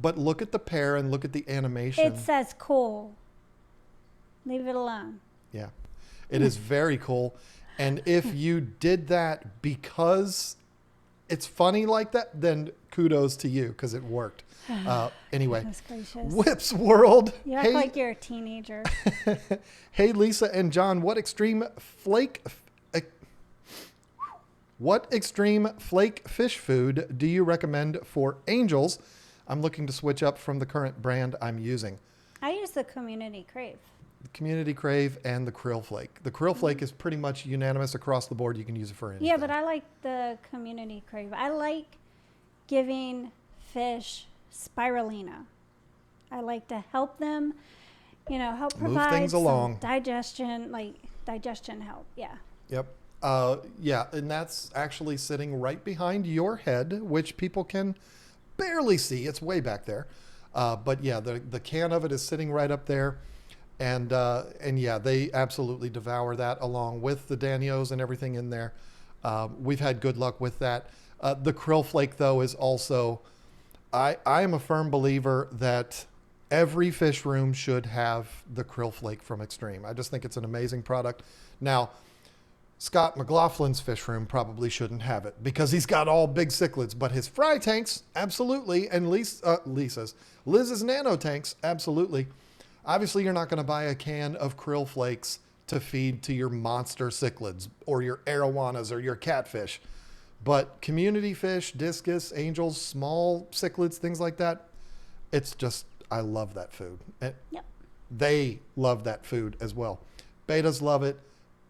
But look at the pair and look at the animation. It says cool. Leave it alone. Yeah, it is very cool. And if you did that because it's funny like that, then kudos to you because it worked. Anyway, Goodness gracious. Whips World. You act like you're a teenager. Hey, Lisa and John, what extreme flake fish food do you recommend for angels? I'm looking to switch up from the current brand I'm using. I use the Community Crave. The Community Crave and the Krill Flake. The Krill Flake is pretty much unanimous across the board. You can use it for anything. Yeah, but I like the Community Crave. I like giving fish spirulina. I like to help them, help Move provide things some along. digestion help. Yeah. Yep. And that's actually sitting right behind your head, which people can barely see. It's way back there. But yeah, the can of it is sitting right up there. And yeah, they absolutely devour that along with the Danios and everything in there. We've had good luck with that. The Krill Flake, though, is also, I am a firm believer that every fish room should have the Krill Flake from Extreme. I just think it's an amazing product. Now, Scott McLaughlin's fish room probably shouldn't have it because he's got all big cichlids, but his fry tanks, absolutely. And Liz's nano tanks, absolutely. Obviously, you're not going to buy a can of krill flakes to feed to your monster cichlids or your arowanas or your catfish. But community fish, discus, angels, small cichlids, things like that, it's just, I love that food. And Yep. they love that food as well. Betas love it.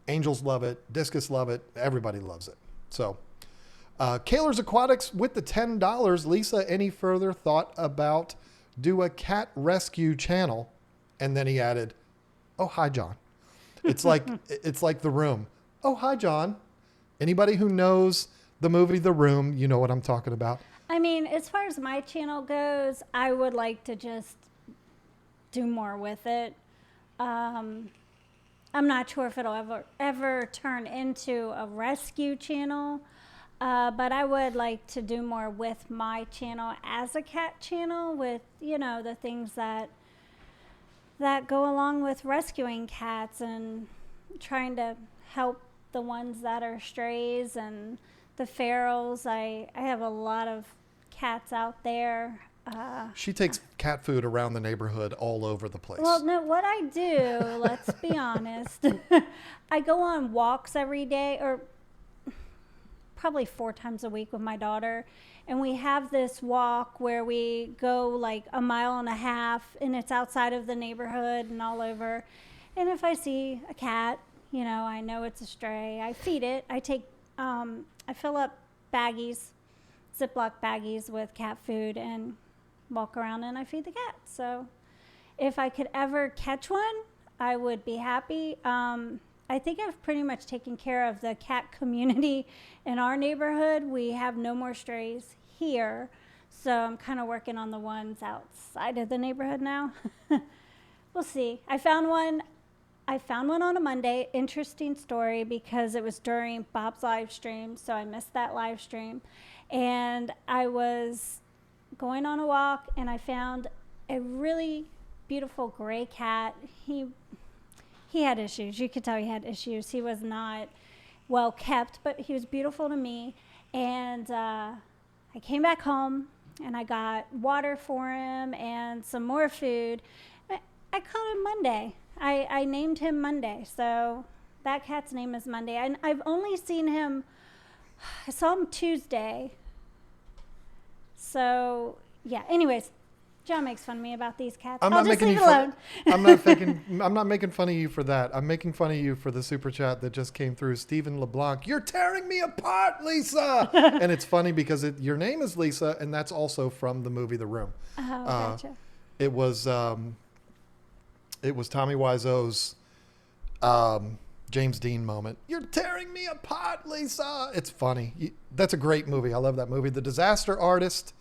Angels love it. Discus love it. Everybody loves it. So, Kaler's Aquatics with the $10. Lisa, any further thought about do a cat rescue channel? And then he added, "Oh, hi, John." It's like The Room. "Oh, hi, John." Anybody who knows the movie The Room, you know what I'm talking about. I mean, as far as my channel goes, I would like to just do more with it. I'm not sure if it'll ever turn into a rescue channel, but I would like to do more with my channel as a cat channel with, the things that go along with rescuing cats and trying to help the ones that are strays and the ferals. I have a lot of cats out there. She takes cat food around the neighborhood all over the place. Well, no, what I do, let's be honest, I go on walks every day, or probably 4 times a week with my daughter. And we have this walk where we go like a mile and a half, and it's outside of the neighborhood and all over. And if I see a cat, you know, I know it's a stray. I feed it. I fill up baggies, Ziploc baggies with cat food, and walk around and I feed the cat. So if I could ever catch one, I would be happy. I think I've pretty much taken care of the cat community in our neighborhood. We have no more strays here, so I'm kind of working on the ones outside of the neighborhood now. We'll see. I found one on a Monday. Interesting story, because it was during Bob's live stream, so I missed that live stream. And I was going on a walk, and I found a really beautiful gray cat. He had issues. You could tell he had issues. He was not well kept, but he was beautiful to me. And I came back home, and I got water for him and some more food. I called him Monday. I named him Monday. So that cat's name is Monday. And I've only seen him, I saw him Tuesday. So, yeah. Anyways, John makes fun of me about these cats. I'll just leave it alone. I'm not making fun of you for that. I'm making fun of you for the super chat that just came through. Stephen LeBlanc, you're tearing me apart, Lisa. And it's funny because your name is Lisa, and that's also from the movie The Room. Oh, gotcha. It was Tommy Wiseau's James Dean moment. You're tearing me apart, Lisa. It's funny. That's a great movie. I love that movie. The Disaster Artist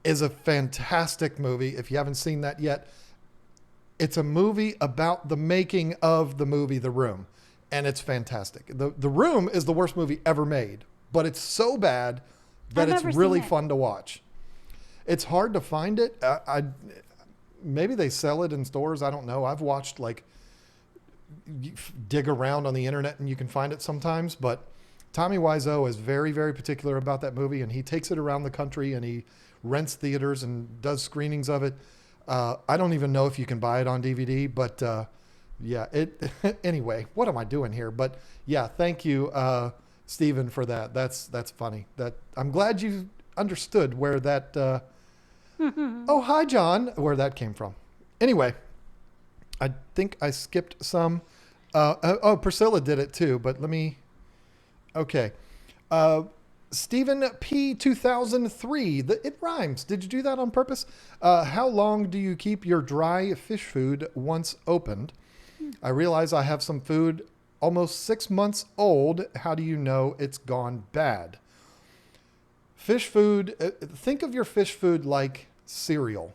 is a fantastic movie. If you haven't seen that yet, it's a movie about the making of the movie The Room, and it's fantastic. The Room is the worst movie ever made, but it's so bad that it's really fun to watch. It's hard to find it. Maybe they sell it in stores. I don't know. I've watched, like, dig around on the internet and you can find it sometimes, but Tommy Wiseau is very, very particular about that movie, and he takes it around the country and he rents theaters and does screenings of it. I don't even know if you can buy it on DVD, but yeah, anyway, what am I doing here? But yeah, thank you, Stephen, for that. That's funny. I'm glad you understood where that, oh, hi, John, where that came from. Anyway, I think I skipped some. Priscilla did it too, but okay. Stephen P 2003. It rhymes. Did you do that on purpose? How long do you keep your dry fish food once opened? I realize I have some food almost 6 months old. How do you know it's gone bad? Fish food. Think of your fish food like cereal.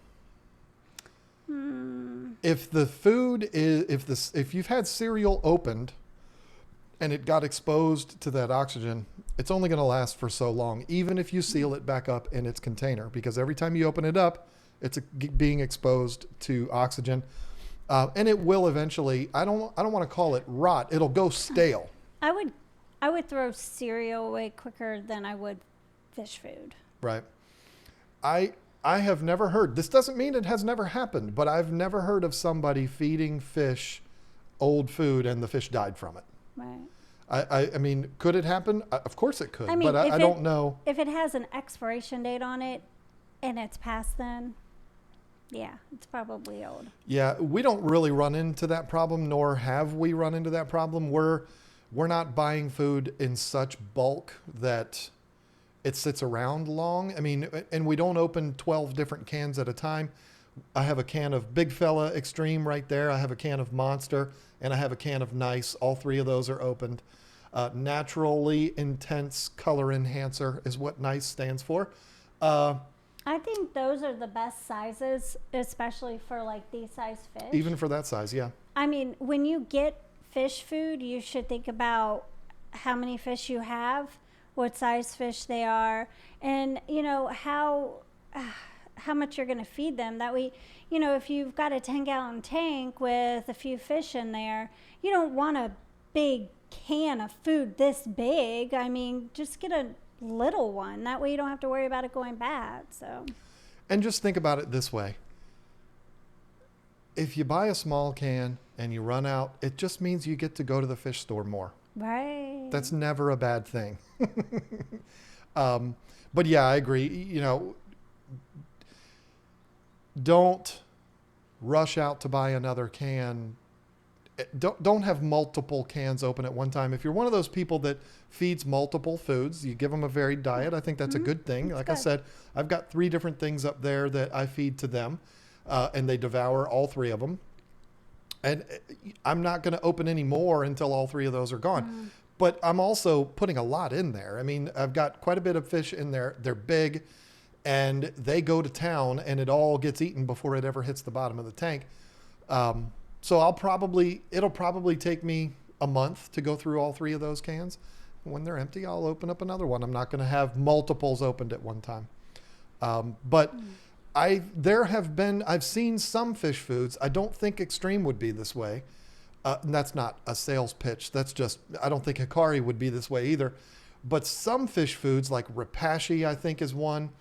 If the food is, if you've had cereal opened and it got exposed to that oxygen, it's only going to last for so long, even if you seal it back up in its container, because every time you open it up, it's being exposed to oxygen, and it will eventually. I don't want to call it rot. It'll go stale. I would throw cereal away quicker than I would fish food. Right. I have never heard. This doesn't mean it has never happened, but I've never heard of somebody feeding fish old food and the fish died from it. Right. I mean, could it happen? Of course it could, I mean, but I don't know. If it has an expiration date on it and it's past then, yeah, it's probably old. Yeah, we don't really run into that problem, nor have we run into that problem. We're not buying food in such bulk that it sits around long. I mean, and we don't open 12 different cans at a time. I have a can of Big Fella Extreme right there. I have a can of Monster, and I have a can of Nice. All three of those are opened. Naturally Intense Color Enhancer is what Nice stands for. I think those are the best sizes, especially for like these size fish. Even for that size, yeah. I mean, when you get fish food, you should think about how many fish you have, what size fish they are, and you know how how much you're going to feed them. That way, you know, if you've got a 10-gallon tank with a few fish in there, you don't want a big can of food this big. I mean, just get a little one. That way you don't have to worry about it going bad. So, and just think about it this way. If you buy a small can and you run out, it just means you get to go to the fish store more. right. That's never a bad thing. But yeah, I agree. You know, don't rush out to buy another can. Don't have multiple cans open at one time. If you're one of those people that feeds multiple foods, you give them a varied diet. I think that's a good thing. Like I said, I've got 3 different things up there that I feed to them, and they devour all 3 of them. And I'm not going to open any more until all 3 of those are gone. But I'm also putting a lot in there. I mean, I've got quite a bit of fish in there. They're big, and they go to town, and it all gets eaten before it ever hits the bottom of the tank. So it'll probably take me a month to go through all 3 of those cans. When they're empty, I'll open up another one. I'm not going to have multiples opened at one time. But I've seen some fish foods. I don't think Extreme would be this way. And that's not a sales pitch. That's just, I don't think Hikari would be this way either. But some fish foods like Repashy, I think is one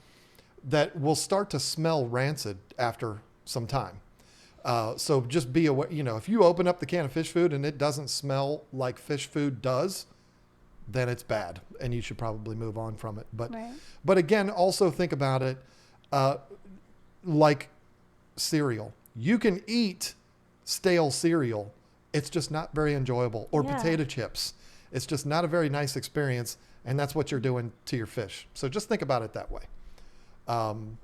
that will start to smell rancid after some time. So just be aware, you know, if you open up the can of fish food and it doesn't smell like fish food does, then it's bad and you should probably move on from it. But again, also think about it like cereal. You can eat stale cereal. It's just not very enjoyable. Or potato chips. It's just not a very nice experience. And that's what you're doing to your fish. So just think about it that way. And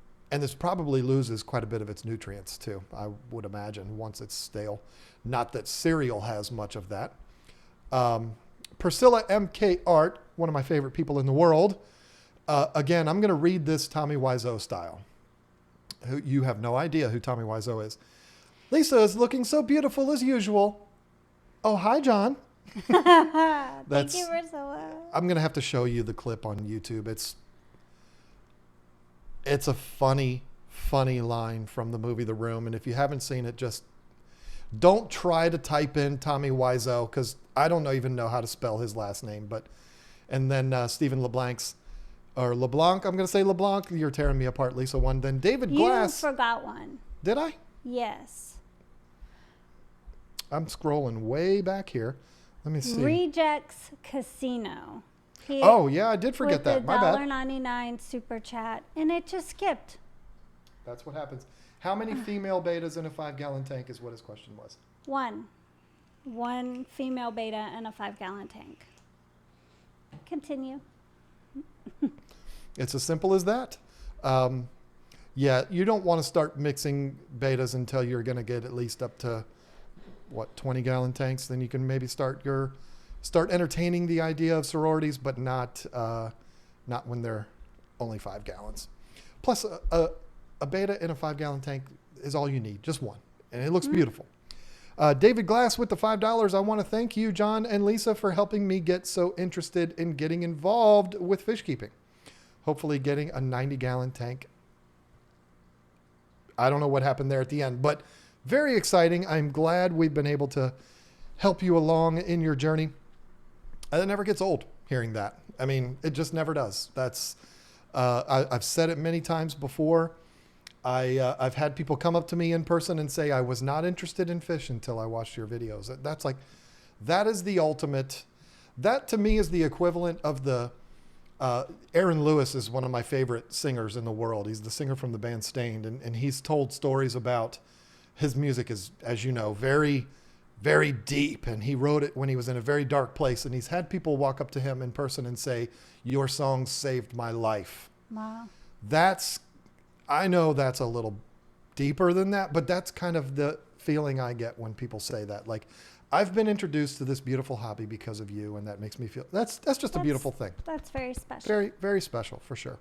this probably loses quite a bit of its nutrients too, I would imagine, once it's stale. Not that cereal has much of that. Priscilla MK Art, one of my favorite people in the world. Again, I'm going to read this Tommy Wiseau style. You have no idea who Tommy Wiseau is. Lisa is looking so beautiful as usual. Oh, hi, John. Thank you, Priscilla. I'm going to have to show you the clip on YouTube. It's a funny line from the movie The Room. And if you haven't seen it, just don't try to type in Tommy Wiseau, because I don't even know how to spell his last name. And then Stephen LeBlanc's, or LeBlanc, I'm going to say LeBlanc. You're tearing me apart, Lisa. One. Then David Glass. You forgot one. Did I? Yes. I'm scrolling way back here. Let me see. Rejects Casino. Oh, yeah, I did forget that. My bad. $1.99 super chat, and it just skipped. That's what happens. How many female betas in a 5-gallon tank is what his question was? One female beta in a 5-gallon tank. Continue. It's as simple as that. Yeah, you don't want to start mixing betas until you're going to get at least up to, 20-gallon tanks. Then you can maybe start entertaining the idea of sororities, but not when they're only 5 gallons. Plus, a beta in a 5-gallon tank is all you need, just one, and it looks beautiful. David Glass with the $5. I want to thank you, John and Lisa, for helping me get so interested in getting involved with fish keeping. Hopefully getting a 90-gallon tank. I don't know what happened there at the end, but very exciting. I'm glad we've been able to help you along in your journey. And it never gets old hearing that. I mean, it just never does. That's I've said it many times before. I've had people come up to me in person and say, I was not interested in fish until I watched your videos. That is the ultimate. That to me is the equivalent of the, Aaron Lewis is one of my favorite singers in the world. He's the singer from the band Stained. And he's told stories about his music is, as you know, very, very deep. And he wrote it when he was in a very dark place. And he's had people walk up to him in person and say, your song saved my life. Wow. I know that's a little deeper than that, but that's kind of the feeling I get when people say that. Like, I've been introduced to this beautiful hobby because of you, and that makes me feel that's just a beautiful thing. That's very special. Very, very special for sure.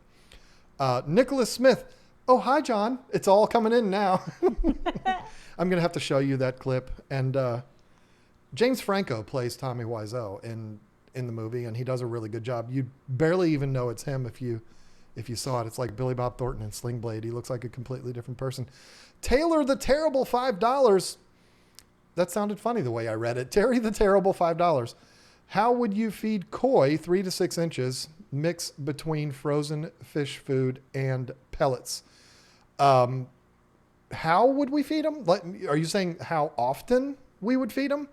Nicholas Smith. Oh, hi, John. It's all coming in now. I'm going to have to show you that clip. And James Franco plays Tommy Wiseau in the movie, and he does a really good job. You barely even know it's him if you If you saw it, it's like Billy Bob Thornton and Sling Blade. He looks like a completely different person. Taylor the Terrible, $5. That sounded funny the way I read it. Terry the Terrible, $5. How would you feed koi 3 to 6 inches, mix between frozen fish food and pellets? How would we feed them? Like, are you saying how often we would feed them?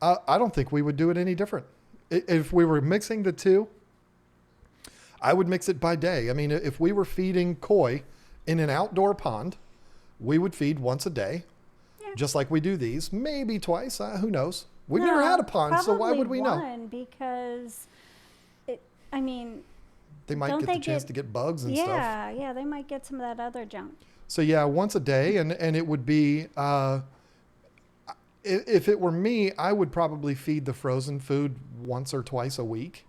I don't think we would do it any different. If we were mixing the two, I would mix it by day. I mean, if we were feeding koi in an outdoor pond, we would feed once a day, just like we do these, maybe twice. Who knows? We've never had a pond, so why would we know? Because, they might get the chance to get bugs and stuff. Yeah, they might get some of that other junk. So yeah, once a day, and it would be, if it were me, I would probably feed the frozen food once or twice a week.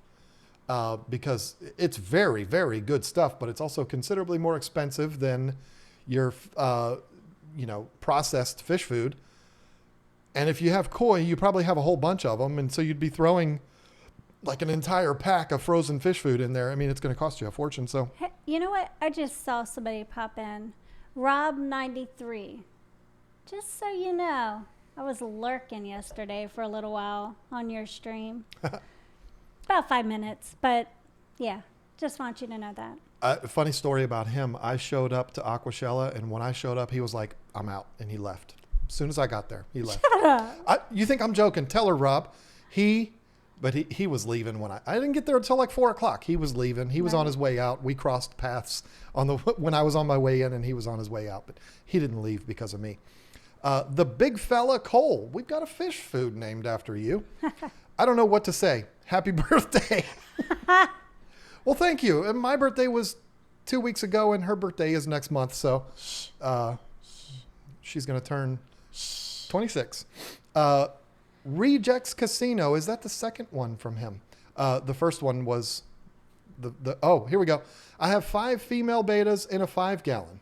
Because it's very, very good stuff, but it's also considerably more expensive than your, processed fish food. And if you have koi, you probably have a whole bunch of them. And so you'd be throwing like an entire pack of frozen fish food in there. I mean, it's going to cost you a fortune. So, hey, you know what? I just saw somebody pop in. Rob93. Just so you know, I was lurking yesterday for a little while on your stream. About 5 minutes, but yeah, just want you to know that. Funny story about him. I showed up to Aquashella, and when I showed up, he was like, I'm out, and he left. As soon as I got there, he left. Shut up. You think I'm joking? Tell her, Rob. He was leaving when I didn't get there until like 4 o'clock. He was leaving. He was on his way out. We crossed paths when I was on my way in, and he was on his way out, but he didn't leave because of me. The big fella Cole. We've got a fish food named after you. I don't know what to say. Happy birthday. Well, thank you. And my birthday was 2 weeks ago, and her birthday is next month. So she's going to turn 26. Rejects Casino. Is that the second one from him? The first one was here we go. I have 5 female betas in a 5-gallon.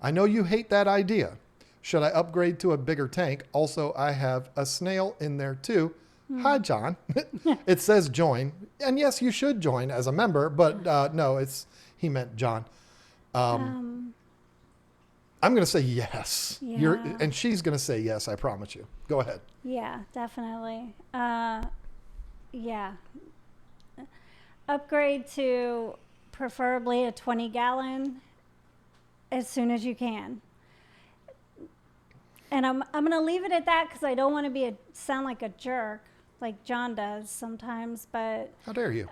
I know you hate that idea. Should I upgrade to a bigger tank? Also, I have a snail in there too. Hi, John. It says join. And yes, you should join as a member, but no, he meant John. I'm going to say yes. Yeah. And she's going to say yes, I promise you. Go ahead. Yeah, definitely. Yeah. Upgrade to preferably a 20-gallon as soon as you can. And I'm going to leave it at that because I don't want to sound like a jerk like John does sometimes, but how dare you?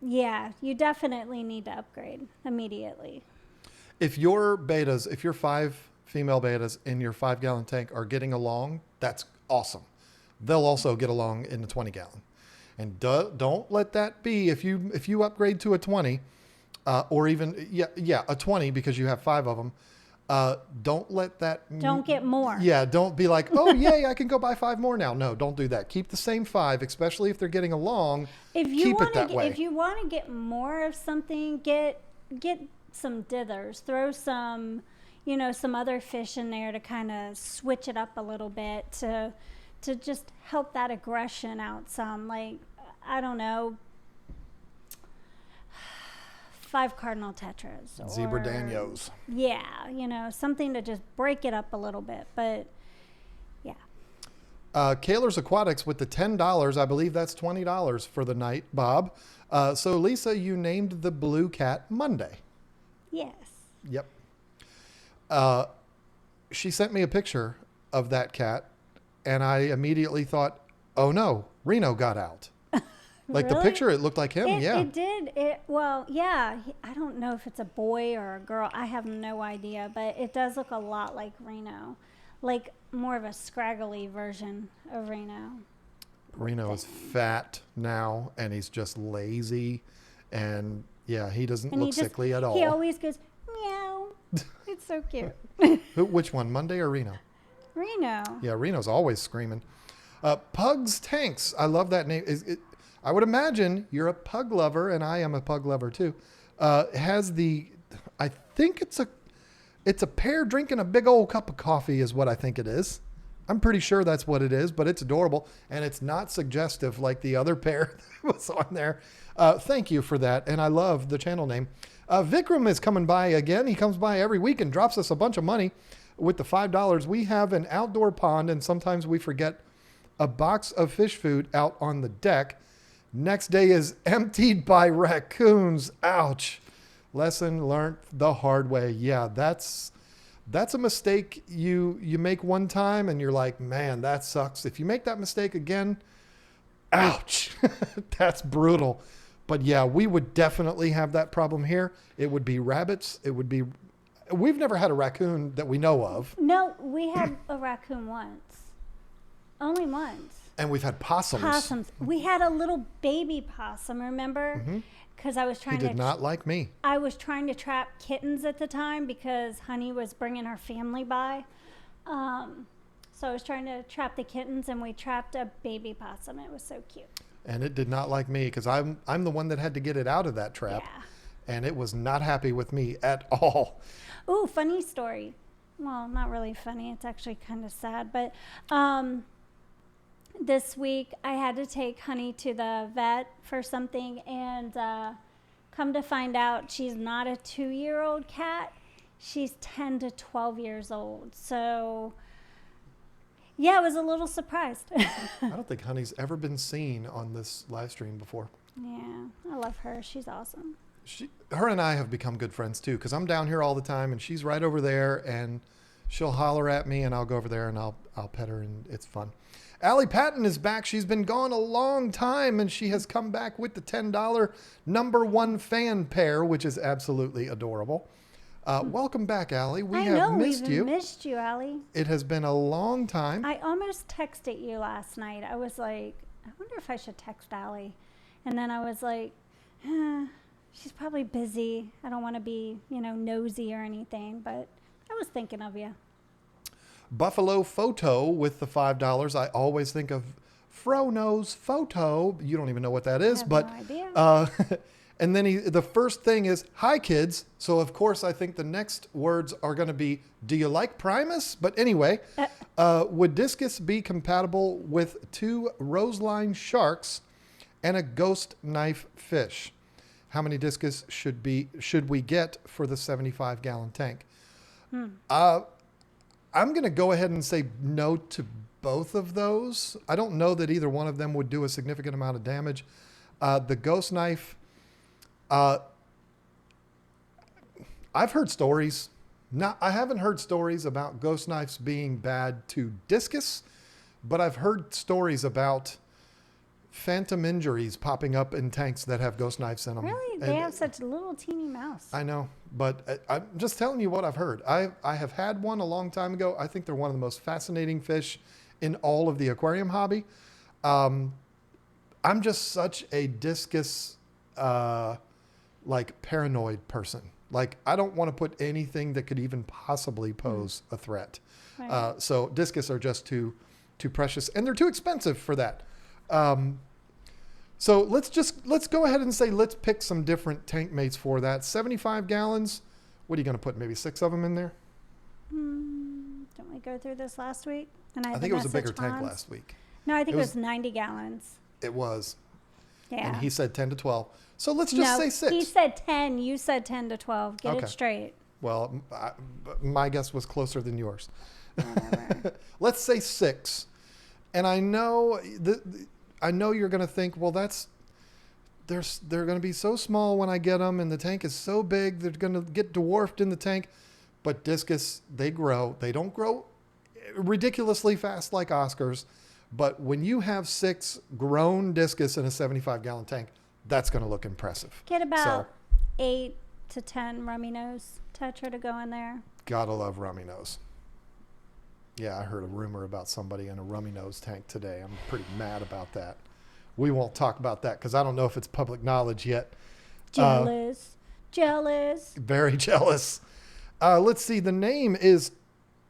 Yeah, you definitely need to upgrade immediately. If your 5 female betas in your 5-gallon tank are getting along, that's awesome. They'll also get along in the 20-gallon. And don't let that be if you upgrade to a 20, or even a 20 because you have 5 of them. Don't let that... Don't get more. Yeah, don't be like, oh, yay, I can go buy 5 more now. No, don't do that. Keep the same 5, especially if they're getting along. Keep it that way. If you want to get more of something, get some dithers. Throw some, some other fish in there to kind of switch it up a little bit to just help that aggression out some. Like, I don't know, 5 cardinal tetras. Zebra Danios. Yeah, something to just break it up a little bit. But, yeah. Kaler's Aquatics with the $10. I believe that's $20 for the night, Bob. So, Lisa, you named the blue cat Monday. Yes. Yep. She sent me a picture of that cat, and I immediately thought, oh, no, Reno got out. Like really? The picture, it looked like him. It did. I don't know if it's a boy or a girl. I have no idea, but it does look a lot like Reno, like more of a scraggly version of Reno. Reno is fat now, and he's just lazy, and he doesn't look sickly at all. He always goes meow. It's so cute. Which one, Monday or Reno? Reno. Yeah, Reno's always screaming. Pugs Tanks. I love that name. I would imagine you're a pug lover, and I am a pug lover too. I think it's a pair drinking a big old cup of coffee is what I think it is. I'm pretty sure that's what it is, but it's adorable, and it's not suggestive like the other pair that was on there. Thank you for that, and I love the channel name. Vikram is coming by again. He comes by every week and drops us a bunch of money with the $5. We have an outdoor pond, and sometimes we forget a box of fish food out on the deck. Next day is emptied by raccoons. Ouch. Lesson learned the hard way. Yeah, that's a mistake you make one time and you're like, man, that sucks. If you make that mistake again, ouch. That's brutal. But yeah, we would definitely have that problem here. It would be rabbits. We've never had a raccoon that we know of. No, we had a raccoon once. Only once. And we've had possums. We had a little baby possum, remember? Because I was trying to... He did not like me. I was trying to trap kittens at the time because Honey was bringing her family by. So I was trying to trap the kittens, and we trapped a baby possum. It was so cute. And it did not like me because I'm the one that had to get it out of that trap. Yeah. And it was not happy with me at all. Ooh, funny story. Well, not really funny. It's actually kind of sad. But this week I had to take Honey to the vet for something, and come to find out she's not a 2-year-old cat. She's 10 to 12 years old. So, yeah, I was a little surprised. I don't think Honey's ever been seen on this live stream before. Yeah, I love her. She's awesome. Her and I have become good friends too, because I'm down here all the time and she's right over there, and she'll holler at me and I'll go over there and I'll pet her, and it's fun. Allie Patton is back. She's been gone a long time, and she has come back with the $10 #1 fan pair, which is absolutely adorable. Welcome back, Allie. We have missed you. Missed you, Allie. It has been a long time. I almost texted you last night. I was like, I wonder if I should text Allie. And then I was like, she's probably busy. I don't want to be, nosy or anything, but I was thinking of you. Buffalo Photo with the $5. I always think of Frono's Photo. You don't even know what that is, but no idea. and then the first thing is, hi kids. So of course I think the next words are going to be, do you like Primus? But anyway, would discus be compatible with 2 roseline sharks and a ghost knife fish? How many discus should we get for the 75-gallon tank? I'm going to go ahead and say no to both of those. I don't know that either one of them would do a significant amount of damage. The ghost knife, I've heard stories. I haven't heard stories about ghost knives being bad to discus, but I've heard stories about phantom injuries popping up in tanks that have ghost knives in them. Really? They have such a little teeny mouths. I know, but I'm just telling you what I've heard. I have had one a long time ago. I think they're one of the most fascinating fish in all of the aquarium hobby. I'm just such a discus, paranoid person. Like, I don't want to put anything that could even possibly pose a threat. Right. So discus are just too precious, and they're too expensive for that. So let's go ahead and say, let's pick some different tank mates for that. 75 gallons. What are you going to put? Maybe 6 of them in there? Didn't we go through this last week? And I think it was a bigger tank last week. No, I think it was 90 gallons. It was. Yeah. And he said 10 to 12. So let's just say 6. He said 10. You said 10 to 12. Get it straight. Well, my guess was closer than yours. Let's say 6. And I know you're going to think, well, they're going to be so small when I get them, and the tank is so big, they're going to get dwarfed in the tank. But discus, they grow. They don't grow ridiculously fast like Oscars. But when you have 6 grown discus in a 75-gallon tank, that's going to look impressive. Get about 8 to 10 rummy nose tetra to go in there. Gotta love rummy nose. Yeah, I heard a rumor about somebody in a rummy nose tank today. I'm pretty mad about that. We won't talk about that because I don't know if it's public knowledge yet. Jealous. Very jealous. Let's see. The name is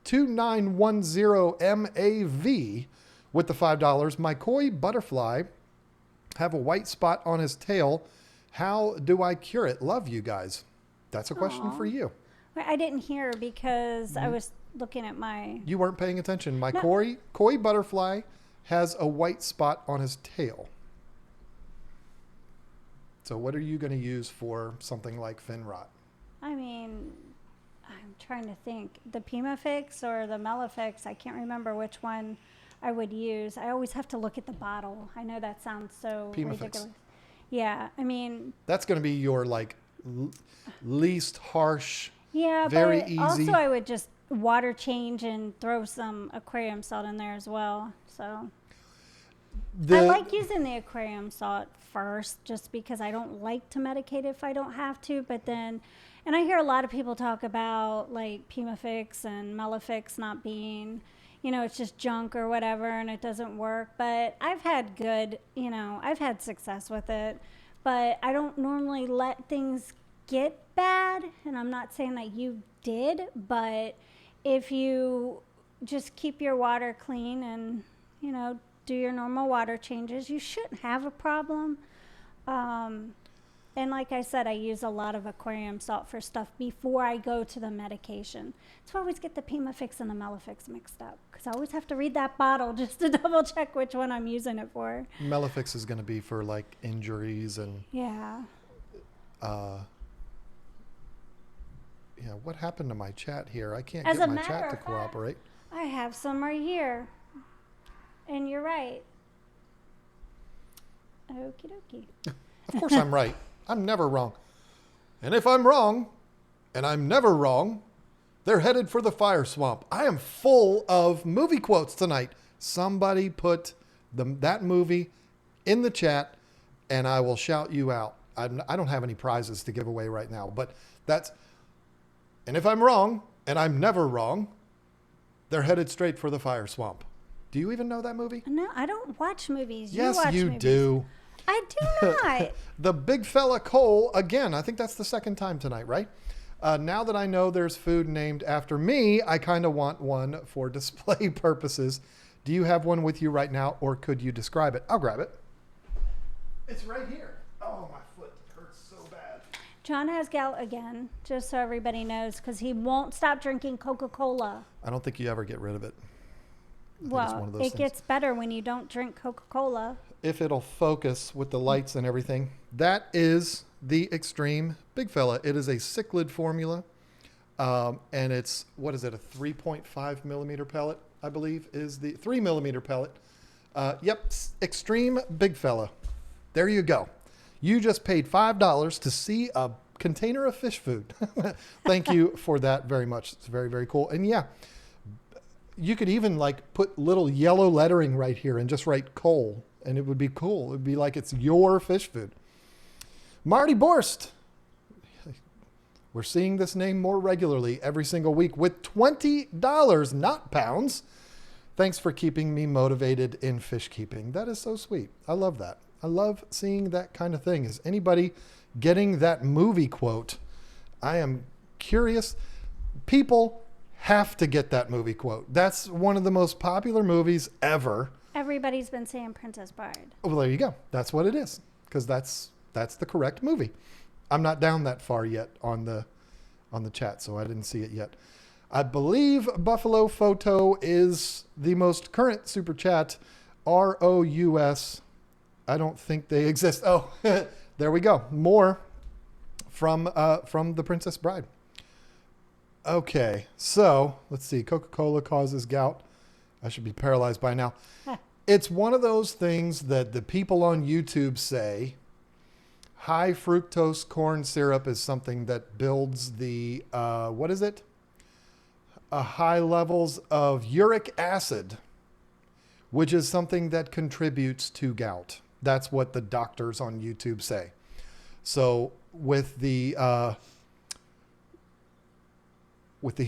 2910MAV with the $5. My koi butterfly have a white spot on his tail. How do I cure it? Love you guys. That's a question for you. I didn't hear because I was looking at my... You weren't paying attention. My No. koi butterfly has a white spot on his tail. So what are you going to use for something like fin rot? I mean, I'm trying to think. The Pimafix or the Melifix, I can't remember which one I would use. I always have to look at the bottle. I know that sounds so Pimafix. ridiculous. Yeah, I mean... That's going to be your like least harsh, Yeah, very but easy. also I would just water change and throw some aquarium salt in there as well. So I like using the aquarium salt first just because I don't like to medicate if I don't have to. But then, and I hear a lot of people talk about like Pimafix and Melifix not being, it's just junk or whatever and it doesn't work. But I've had I've had success with it. But I don't normally let things get bad. And I'm not saying that you did, but if you just keep your water clean and, do your normal water changes, you shouldn't have a problem. And like I said, I use a lot of aquarium salt for stuff before I go to the medication. So I always get the Pimafix and the Melifix mixed up because I always have to read that bottle just to double check which one I'm using it for. Melifix is going to be for like injuries and Yeah. Yeah, what happened to my chat here? I can't As get a my matter chat to of fact, cooperate. I have some right here. And you're right. Okie dokie. Of course I'm right. I'm never wrong. And if I'm wrong, and I'm never wrong, they're headed for the fire swamp. I am full of movie quotes tonight. Somebody put that movie in the chat, and I will shout you out. I don't have any prizes to give away right now, but that's... And if I'm wrong, and I'm never wrong, they're headed straight for the fire swamp. Do you even know that movie? No, I don't watch movies. Yes, you watch you movies. do. I do not. The big fella Cole, again, I think that's the second time tonight, right? Now that I know there's food named after me, I kind of want one for display purposes. Do you have one with you right now, or could you describe it? I'll grab it. It's right here. Oh, my foot hurts so bad. John has gout again, just so everybody knows, because he won't stop drinking Coca-Cola. I don't think you ever get rid of it. Well, it gets better when you don't drink Coca-Cola. If it'll focus with the lights and everything. That is the Extreme Big Fella. It is a cichlid formula. And it's, what is it, a 3.5 millimeter pellet, I believe, is the 3 millimeter pellet. Yep, Extreme Big Fella. There you go. You just paid $5 to see a container of fish food. Thank you for that very much. It's very, very cool. And yeah, you could even like put little yellow lettering right here and just write Cole, and it would be cool. It would be like it's your fish food. Marty Borst. We're seeing this name more regularly every single week with $20, not pounds. Thanks for keeping me motivated in fish keeping. That is so sweet. I love that. I love seeing that kind of thing. Is anybody getting that movie quote? I am curious. People have to get that movie quote. That's one of the most popular movies ever. Everybody's been saying Princess Bride. Well, there you go. That's what it is, because that's the correct movie. I'm not down that far yet on the chat, so I didn't see it yet. I believe Buffalo Photo is the most current super chat. ROUS. I don't think they exist. Oh, there we go. More from the Princess Bride. Okay, so let's see. Coca-Cola causes gout. I should be paralyzed by now. It's one of those things that the people on YouTube say high fructose corn syrup is something that builds the, what is it? High levels of uric acid, which is something that contributes to gout. That's what the doctors on YouTube say. So with the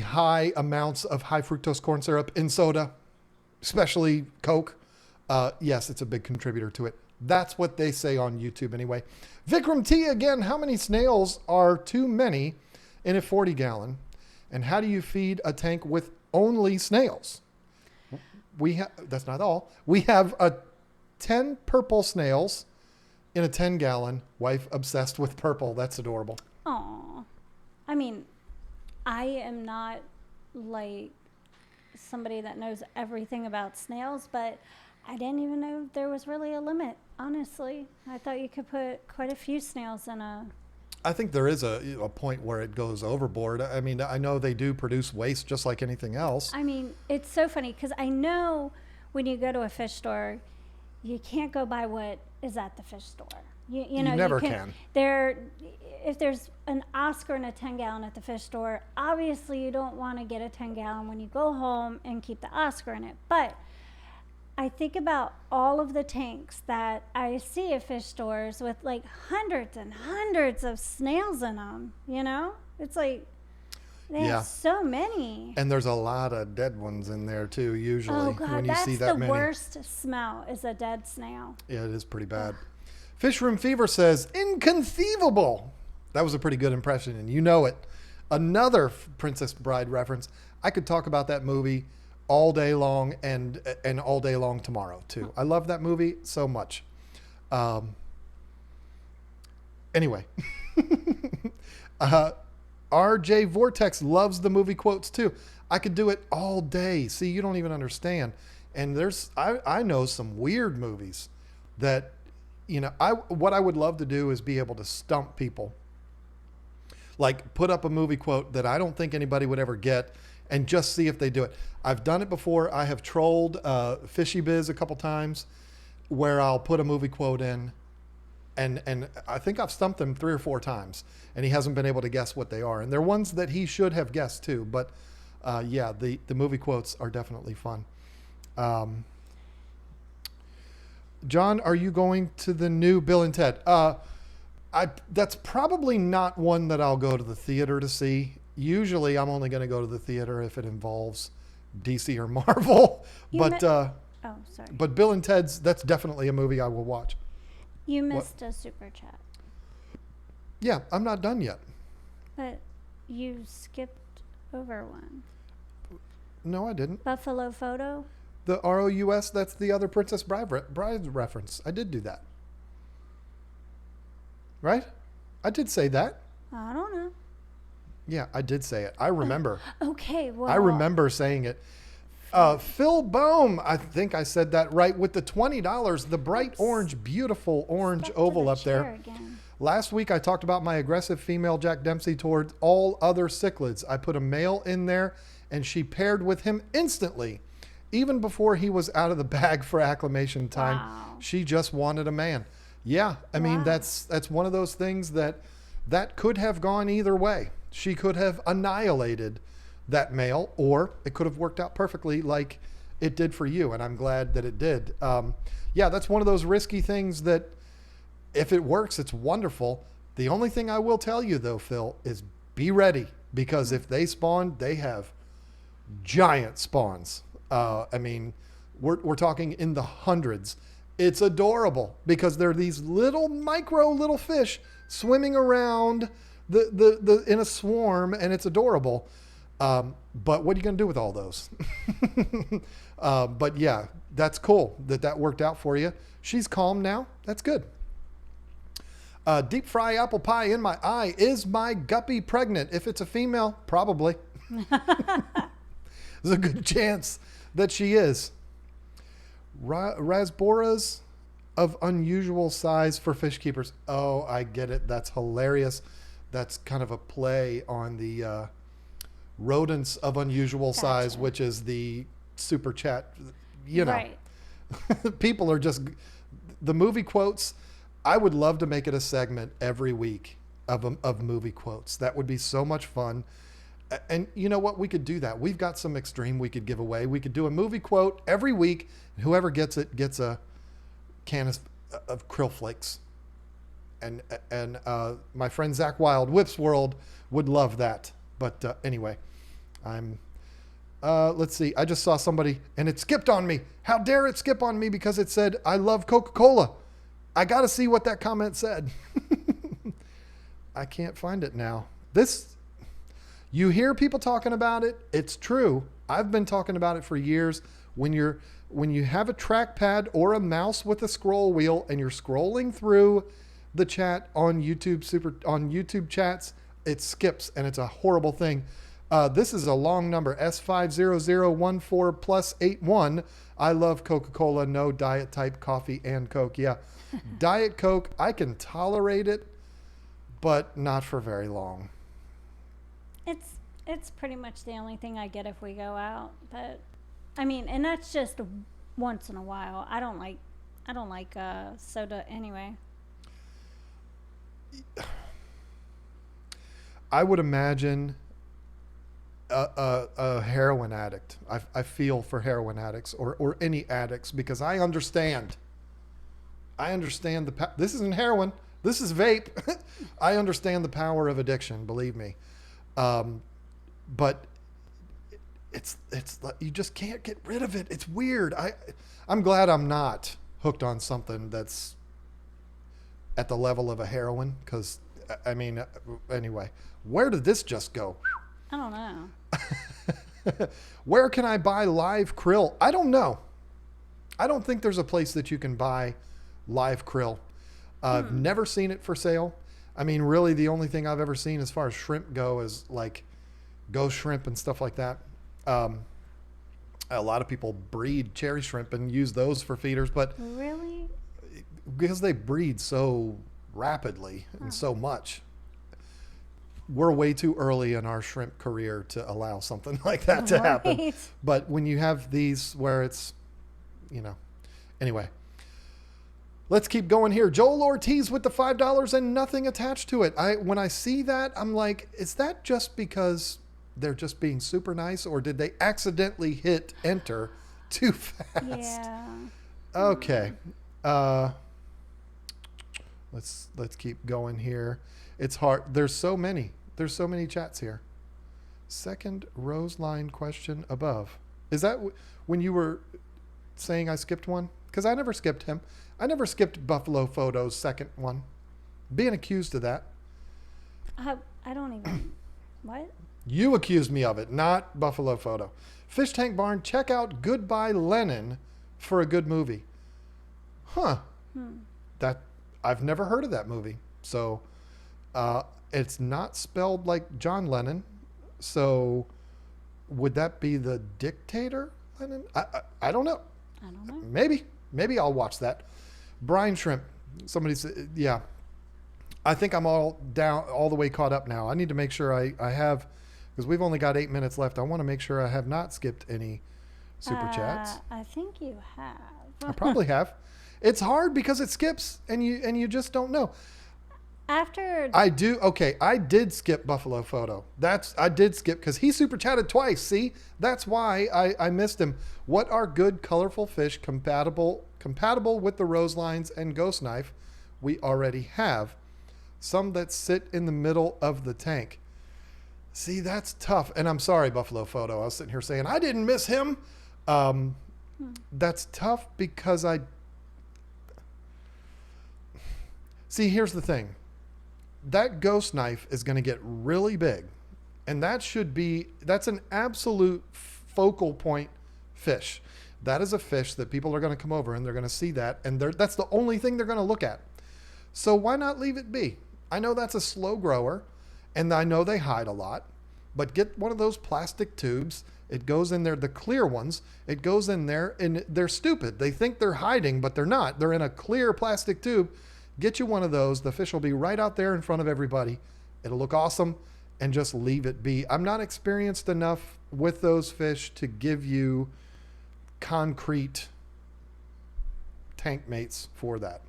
high amounts of high fructose corn syrup in soda, especially Coke, yes, it's a big contributor to it. That's what they say on YouTube anyway. Vikram T again, how many snails are too many in a 40 gallon? And how do you feed a tank with only snails? That's not all. We have 10 purple snails in a 10 gallon. Wife obsessed with purple. That's adorable. Aw. I mean, I am not like somebody that knows everything about snails, but I didn't even know there was really a limit, honestly. I thought you could put quite a few snails in a... I think there is a point where it goes overboard. I mean, I know they do produce waste just like anything else. I mean, it's so funny because I know when you go to a fish store, you can't go by what is at the fish store. You know, never can. If there's an Oscar and a 10-gallon at the fish store, obviously you don't want to get a 10-gallon when you go home and keep the Oscar in it. But I think about all of the tanks that I see at fish stores with like hundreds and hundreds of snails in them, you know? It's like they have so many. And there's a lot of dead ones in there too, usually. Oh, God, when you that's see that the many. worst smell is a dead snail. Yeah, it is pretty bad. Fish Room Fever says, inconceivable. That was a pretty good impression, and you know it. Another Princess Bride reference. I could talk about that movie all day long and all day long tomorrow too. I love that movie so much. Anyway, RJ Vortex loves the movie quotes too. I could do it all day. See, you don't even understand. And I know some weird movies that, you know, what I would love to do is be able to stump people. Like put up a movie quote that I don't think anybody would ever get and just see if they do it. I've done it before. I have trolled Fishy Biz a couple times where I'll put a movie quote in and I think I've stumped him 3 or 4 times and he hasn't been able to guess what they are. And they're ones that he should have guessed too. But yeah, the movie quotes are definitely fun. John, are you going to the new Bill and Ted? That's probably not one that I'll go to the theater to see. Usually I'm only going to go to the theater if it involves DC or Marvel. But Bill and Ted's, that's definitely a movie I will watch. You missed a super chat. Yeah, I'm not done yet. But you skipped over one. No, I didn't. Buffalo Photo? The ROUS, that's the other Princess Bride reference. I did do that. Right? I did say that. I don't know. Yeah, I did say it. I remember. Okay, well. I remember saying it. Phil Bohm, I think I said that right, with the $20, the bright orange, beautiful orange oval up there. Again. Last week I talked about my aggressive female Jack Dempsey towards all other cichlids. I put a male in there and she paired with him instantly. Even before he was out of the bag for acclimation time, she just wanted a man. Yeah, I mean, that's one of those things that could have gone either way. She could have annihilated that male, or it could have worked out perfectly like it did for you, and I'm glad that it did. Yeah, that's one of those risky things that if it works, it's wonderful. The only thing I will tell you, though, Phil, is be ready, because if they spawn, they have giant spawns. I mean, we're talking in the hundreds. It's adorable because they're these little fish swimming around the in a swarm, and it's adorable. But what are you going to do with all those? But yeah, that's cool that worked out for you. She's calm now. That's good. Deep fry apple pie in my eye. Is my guppy pregnant? If it's a female, probably. There's a good chance that she is. Rasboras of unusual size for fish keepers. Oh, I get it. That's hilarious. That's kind of a play on the rodents of unusual size, which is the super chat. You know, right. People are just the movie quotes. I would love to make it a segment every week of movie quotes. That would be so much fun. And you know what? We could do that. We've got some extreme we could give away. We could do a movie quote every week. And whoever gets it gets a can of krill flakes. And my friend Zach Wild, Whips World, would love that. But anyway, let's see. I just saw somebody and it skipped on me. How dare it skip on me because it said, I love Coca-Cola. I got to see what that comment said. I can't find it now. You hear people talking about it. It's true. I've been talking about it for years. When you have a trackpad or a mouse with a scroll wheel and you're scrolling through the chat on YouTube chats, it skips and it's a horrible thing. This is a long number, S50014 plus 81. I love Coca-Cola, no diet type coffee and Coke. Yeah, Diet Coke, I can tolerate it, but not for very long. It's pretty much the only thing I get if we go out. But I mean, and that's just once in a while. I don't like soda anyway. I would imagine a heroin addict. I feel for heroin addicts or any addicts because I understand. This isn't heroin. This is vape. I understand the power of addiction. Believe me, but it's like you just can't get rid of it. It's weird. I'm glad I'm not hooked on something that's at the level of a heroin because I mean anyway, where did this just go? I don't know. Where can I buy live krill? I don't know. I don't think there's a place that you can buy live krill. I've never seen it for sale. I mean, really, the only thing I've ever seen as far as shrimp go is like ghost shrimp and stuff like that. A lot of people breed cherry shrimp and use those for feeders, but Really? because they breed so rapidly and so much, we're way too early in our shrimp career to allow something like that to happen. Right. But when you have these where it's, anyway, let's keep going here. Joel Ortiz with the $5 and nothing attached to it. When I see that, I'm like, is that just because they're just being super nice, or did they accidentally hit enter too fast? Yeah. Okay. Let's keep going here. It's hard. There's so many chats here. Second rose line question above. Is that when you were saying I skipped one? Because I never skipped him. I never skipped Buffalo Photo's second one. Being accused of that. I don't even. What? You accused me of it, not Buffalo Photo. Fish Tank Barn, check out Goodbye Lenin for a good movie. Huh. That I've never heard of that movie. So it's not spelled like John Lennon. So would that be the dictator Lennon? I don't know. I don't know. Maybe I'll watch that. Brine shrimp. Somebody said, yeah. I think I'm all the way caught up now. I need to make sure I have, because we've only got 8 minutes left. I want to make sure I have not skipped any super chats. I think you have. I probably have. It's hard because it skips and you just don't know. After I do. Okay, I did skip Buffalo Photo. I did skip because he super chatted twice. See, that's why I missed him. What are good colorful fish compatible with the rose lines and ghost knife? We already have some that sit in the middle of the tank. See, that's tough. And I'm sorry, Buffalo Photo. I was sitting here saying I didn't miss him. That's tough because see, here's the thing. That ghost knife is going to get really big, and that's an absolute focal point fish. That is a fish that people are going to come over and they're going to see that, and that's the only thing they're going to look at. So why not leave it be? I know that's a slow grower, and I know they hide a lot, but get one of those plastic tubes. It goes in there, the clear ones. It goes in there, and they're stupid. They think they're hiding, but they're not. They're in a clear plastic tube. Get you one of those. The fish will be right out there in front of everybody. It'll look awesome, and just leave it be. I'm not experienced enough with those fish to give you concrete tank mates for that.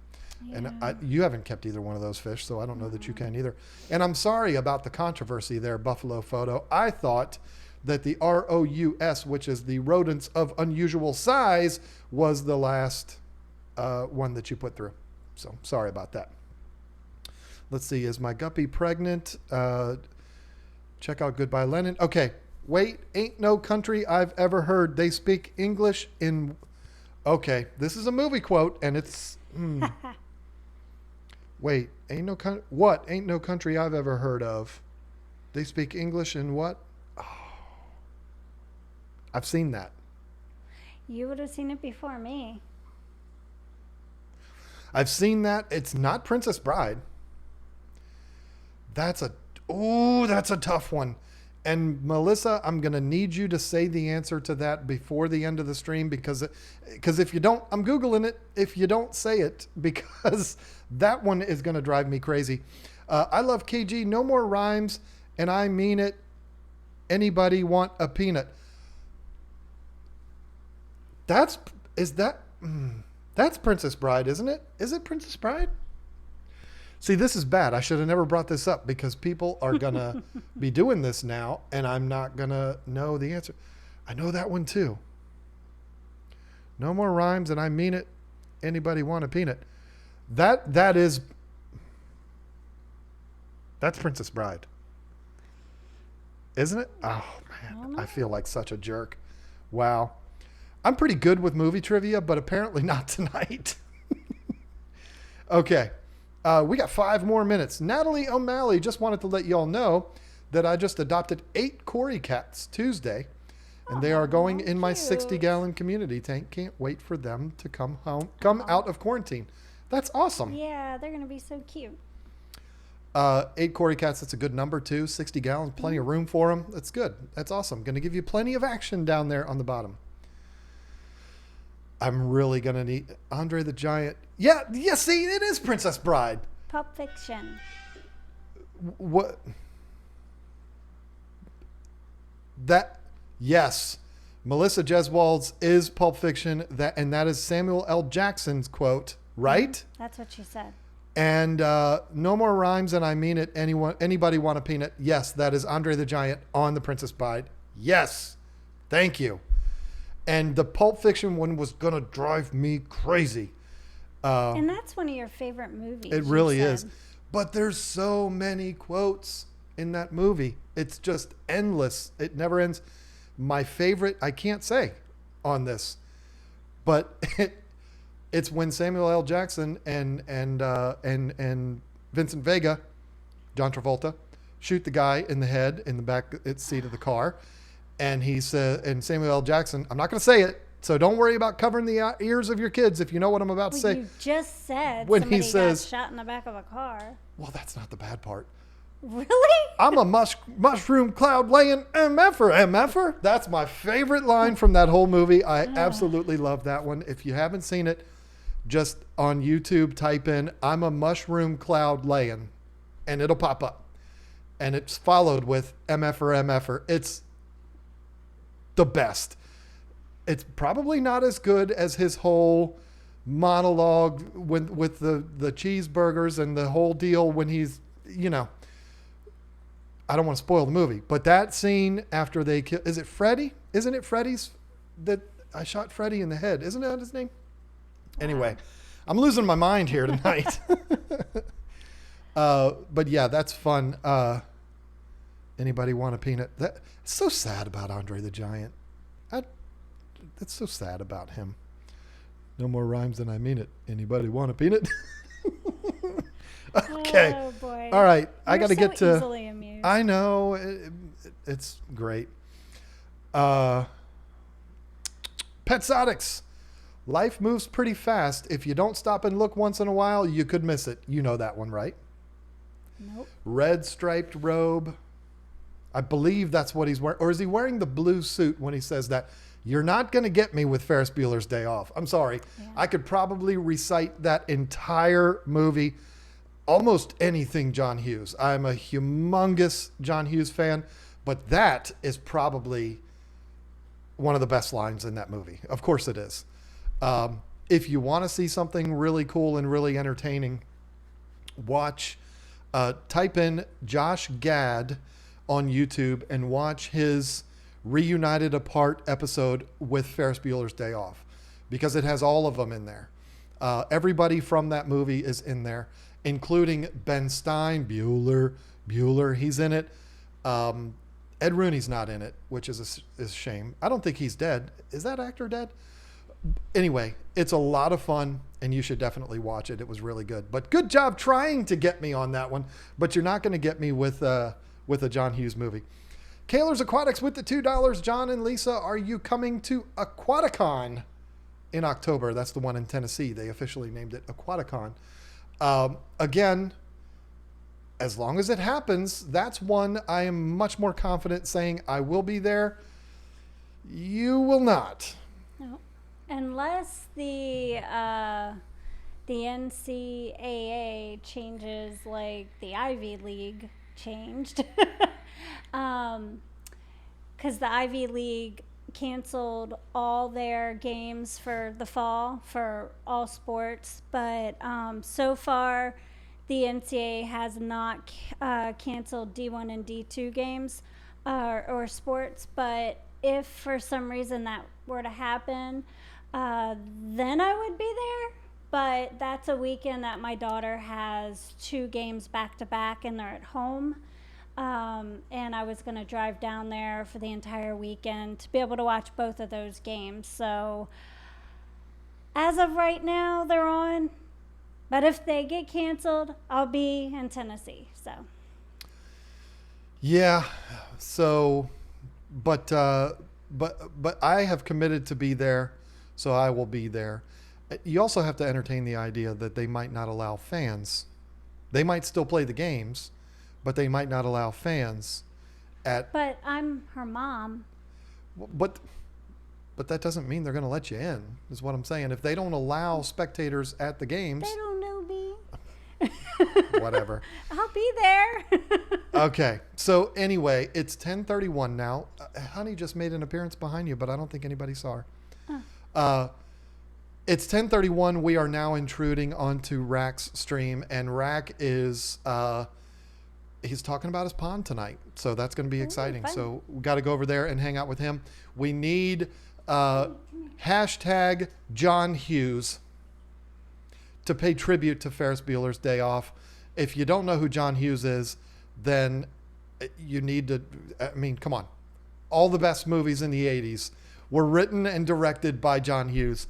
Yeah. And you haven't kept either one of those fish, so I don't know that you can either. And I'm sorry about the controversy there, Buffalo Photo. I thought that the ROUS, which is the rodents of unusual size, was the last one that you put through. So sorry about that. Let's see. Is my guppy pregnant? Check out Goodbye Lenin. Okay. Wait. Ain't no country I've ever heard. They speak English in... Okay. This is a movie quote, and it's... Wait. What? Ain't no country I've ever heard of. They speak English in what? Oh. I've seen that. You would have seen it before me. I've seen that. It's not Princess Bride. That's a tough one. And Melissa, I'm going to need you to say the answer to that before the end of the stream because if you don't, I'm Googling it. If you don't say it, because that one is going to drive me crazy. I love KG. No more rhymes. And I mean it. Anybody want a peanut? That's Princess Bride, isn't it? Is it Princess Bride? See, this is bad. I should have never brought this up because people are going to be doing this now and I'm not going to know the answer. I know that one too. No more rhymes and I mean it. Anybody want a peanut? That's Princess Bride. Isn't it? Oh man, I feel like such a jerk. Wow. I'm pretty good with movie trivia, but apparently not tonight. Okay. We got 5 more minutes. Natalie O'Malley just wanted to let you all know that I just adopted 8 Cory cats Tuesday, and they are going in my 60-gallon community tank. Can't wait for them to come out of quarantine. That's awesome. Yeah, they're going to be so cute. 8 Cory cats, that's a good number too. 60 gallons, plenty of room for them. That's good. That's awesome. Going to give you plenty of action down there on the bottom. I'm really going to need Andre the Giant. Yeah, see, it is Princess Bride. Pulp Fiction. What? Yes. Melissa Jeswald's is Pulp Fiction, and that is Samuel L. Jackson's quote, right? That's what she said. And no more rhymes, and I mean it. Anybody want a peanut? Yes, that is Andre the Giant on the Princess Bride. Yes. Thank you. And the Pulp Fiction one was going to drive me crazy. And that's one of your favorite movies. It really is. But there's so many quotes in that movie. It's just endless. It never ends. My favorite, I can't say on this, but it's when Samuel L. Jackson and Vincent Vega, John Travolta, shoot the guy in the head in the back seat of the car. And he said, and Samuel L. Jackson, I'm not going to say it, so don't worry about covering the ears of your kids if you know what I'm about to say. You just said when somebody he says, got shot in the back of a car. Well, that's not the bad part. Really? I'm a mushroom cloud laying MFer. That's my favorite line from that whole movie. I absolutely love that one. If you haven't seen it, just on YouTube type in, I'm a mushroom cloud laying, and it'll pop up. And it's followed with MFer. It's the best. It's probably not as good as his whole monologue with the cheeseburgers and the whole deal when he's, I don't want to spoil the movie, but that scene after they kill, is it Freddy? Isn't it Freddy's that I shot Freddy in the head? Isn't that his name? Anyway, I'm losing my mind here tonight. But yeah, that's fun. Anybody want a peanut? It's so sad about Andre the Giant. That's so sad about him. No more rhymes than I mean it. Anybody want a peanut? Okay. Oh boy. All right. I You're got to get to. Easily amused. I know. It's great. Pet Sodics. Life moves pretty fast. If you don't stop and look once in a while, you could miss it. You know that one, right? Nope. Red striped robe. I believe that's what he's wearing. Or is he wearing the blue suit when he says that? You're not going to get me with Ferris Bueller's Day Off. I'm sorry. Yeah. I could probably recite that entire movie, almost anything John Hughes. I'm a humongous John Hughes fan, but that is probably one of the best lines in that movie. Of course it is. If you want to see something really cool and really entertaining, type in Josh Gad on YouTube and watch his Reunited Apart episode with Ferris Bueller's Day Off, because it has all of them in there. Everybody from that movie is in there, including Ben Stein, Bueller, he's in it. Ed Rooney's not in it, which is a shame. I don't think he's dead. Is that actor dead? Anyway, it's a lot of fun, and you should definitely watch it. It was really good. But good job trying to get me on that one, but you're not going to get me with a John Hughes movie. Kaler's Aquatics with the $2. John and Lisa, are you coming to Aquaticon in October? That's the one in Tennessee. They officially named it Aquaticon. Again, as long as it happens, that's one I am much more confident saying I will be there. You will not. No. Unless the NCAA changes, like the Ivy League changed. Because the Ivy League canceled all their games for the fall for all sports, but so far the NCAA has not canceled D1 and D2 games or sports. But if for some reason that were to happen, then I would be there. But that's a weekend that my daughter has 2 games back to back and they're at home. And I was going to drive down there for the entire weekend to be able to watch both of those games. So as of right now, they're on. But if they get canceled, I'll be in Tennessee. So Yeah. So, but I have committed to be there, so I will be there. You also have to entertain the idea that they might not allow fans. They might still play the games, but they might not allow fans at. But I'm her mom. But that doesn't mean they're going to let you in, is what I'm saying. If they don't allow spectators at the games. They don't know me. Whatever. I'll be there. Okay. So anyway, it's 10:31 now. Honey just made an appearance behind you, but I don't think anybody saw her. It's 10:31. We are now intruding onto Rack's stream, and Rack is he's talking about his pond tonight, so that's going to be exciting. Fun. So we got to go over there and hang out with him. We need hashtag John Hughes to pay tribute to Ferris Bueller's Day Off. If you don't know who John Hughes is, then you need to. I mean, come on. All the best movies in the 80s were written and directed by John Hughes,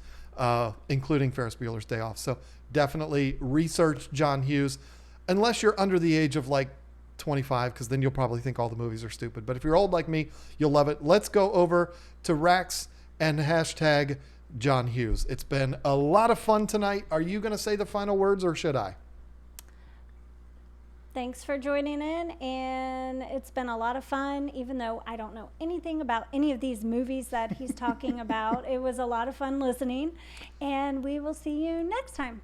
including Ferris Bueller's Day Off. So definitely research John Hughes, unless you're under the age of like 25, because then you'll probably think all the movies are stupid. But if you're old like me, you'll love it. Let's go over to Rax and hashtag John Hughes. It's been a lot of fun tonight. Are you going to say the final words, or should I? Thanks for joining in, and it's been a lot of fun, even though I don't know anything about any of these movies that he's talking about. It was a lot of fun listening, and we will see you next time.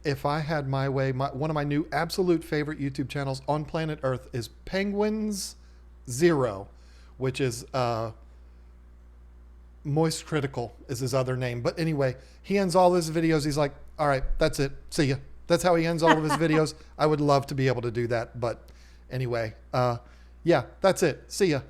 If I had my way, one of my new absolute favorite YouTube channels on planet Earth is Penguins Zero, which is Moist Critical is his other name. But anyway, he ends all his videos. He's like, all right, that's it. See ya. That's how he ends all of his videos. I would love to be able to do that. But anyway, yeah, that's it. See ya.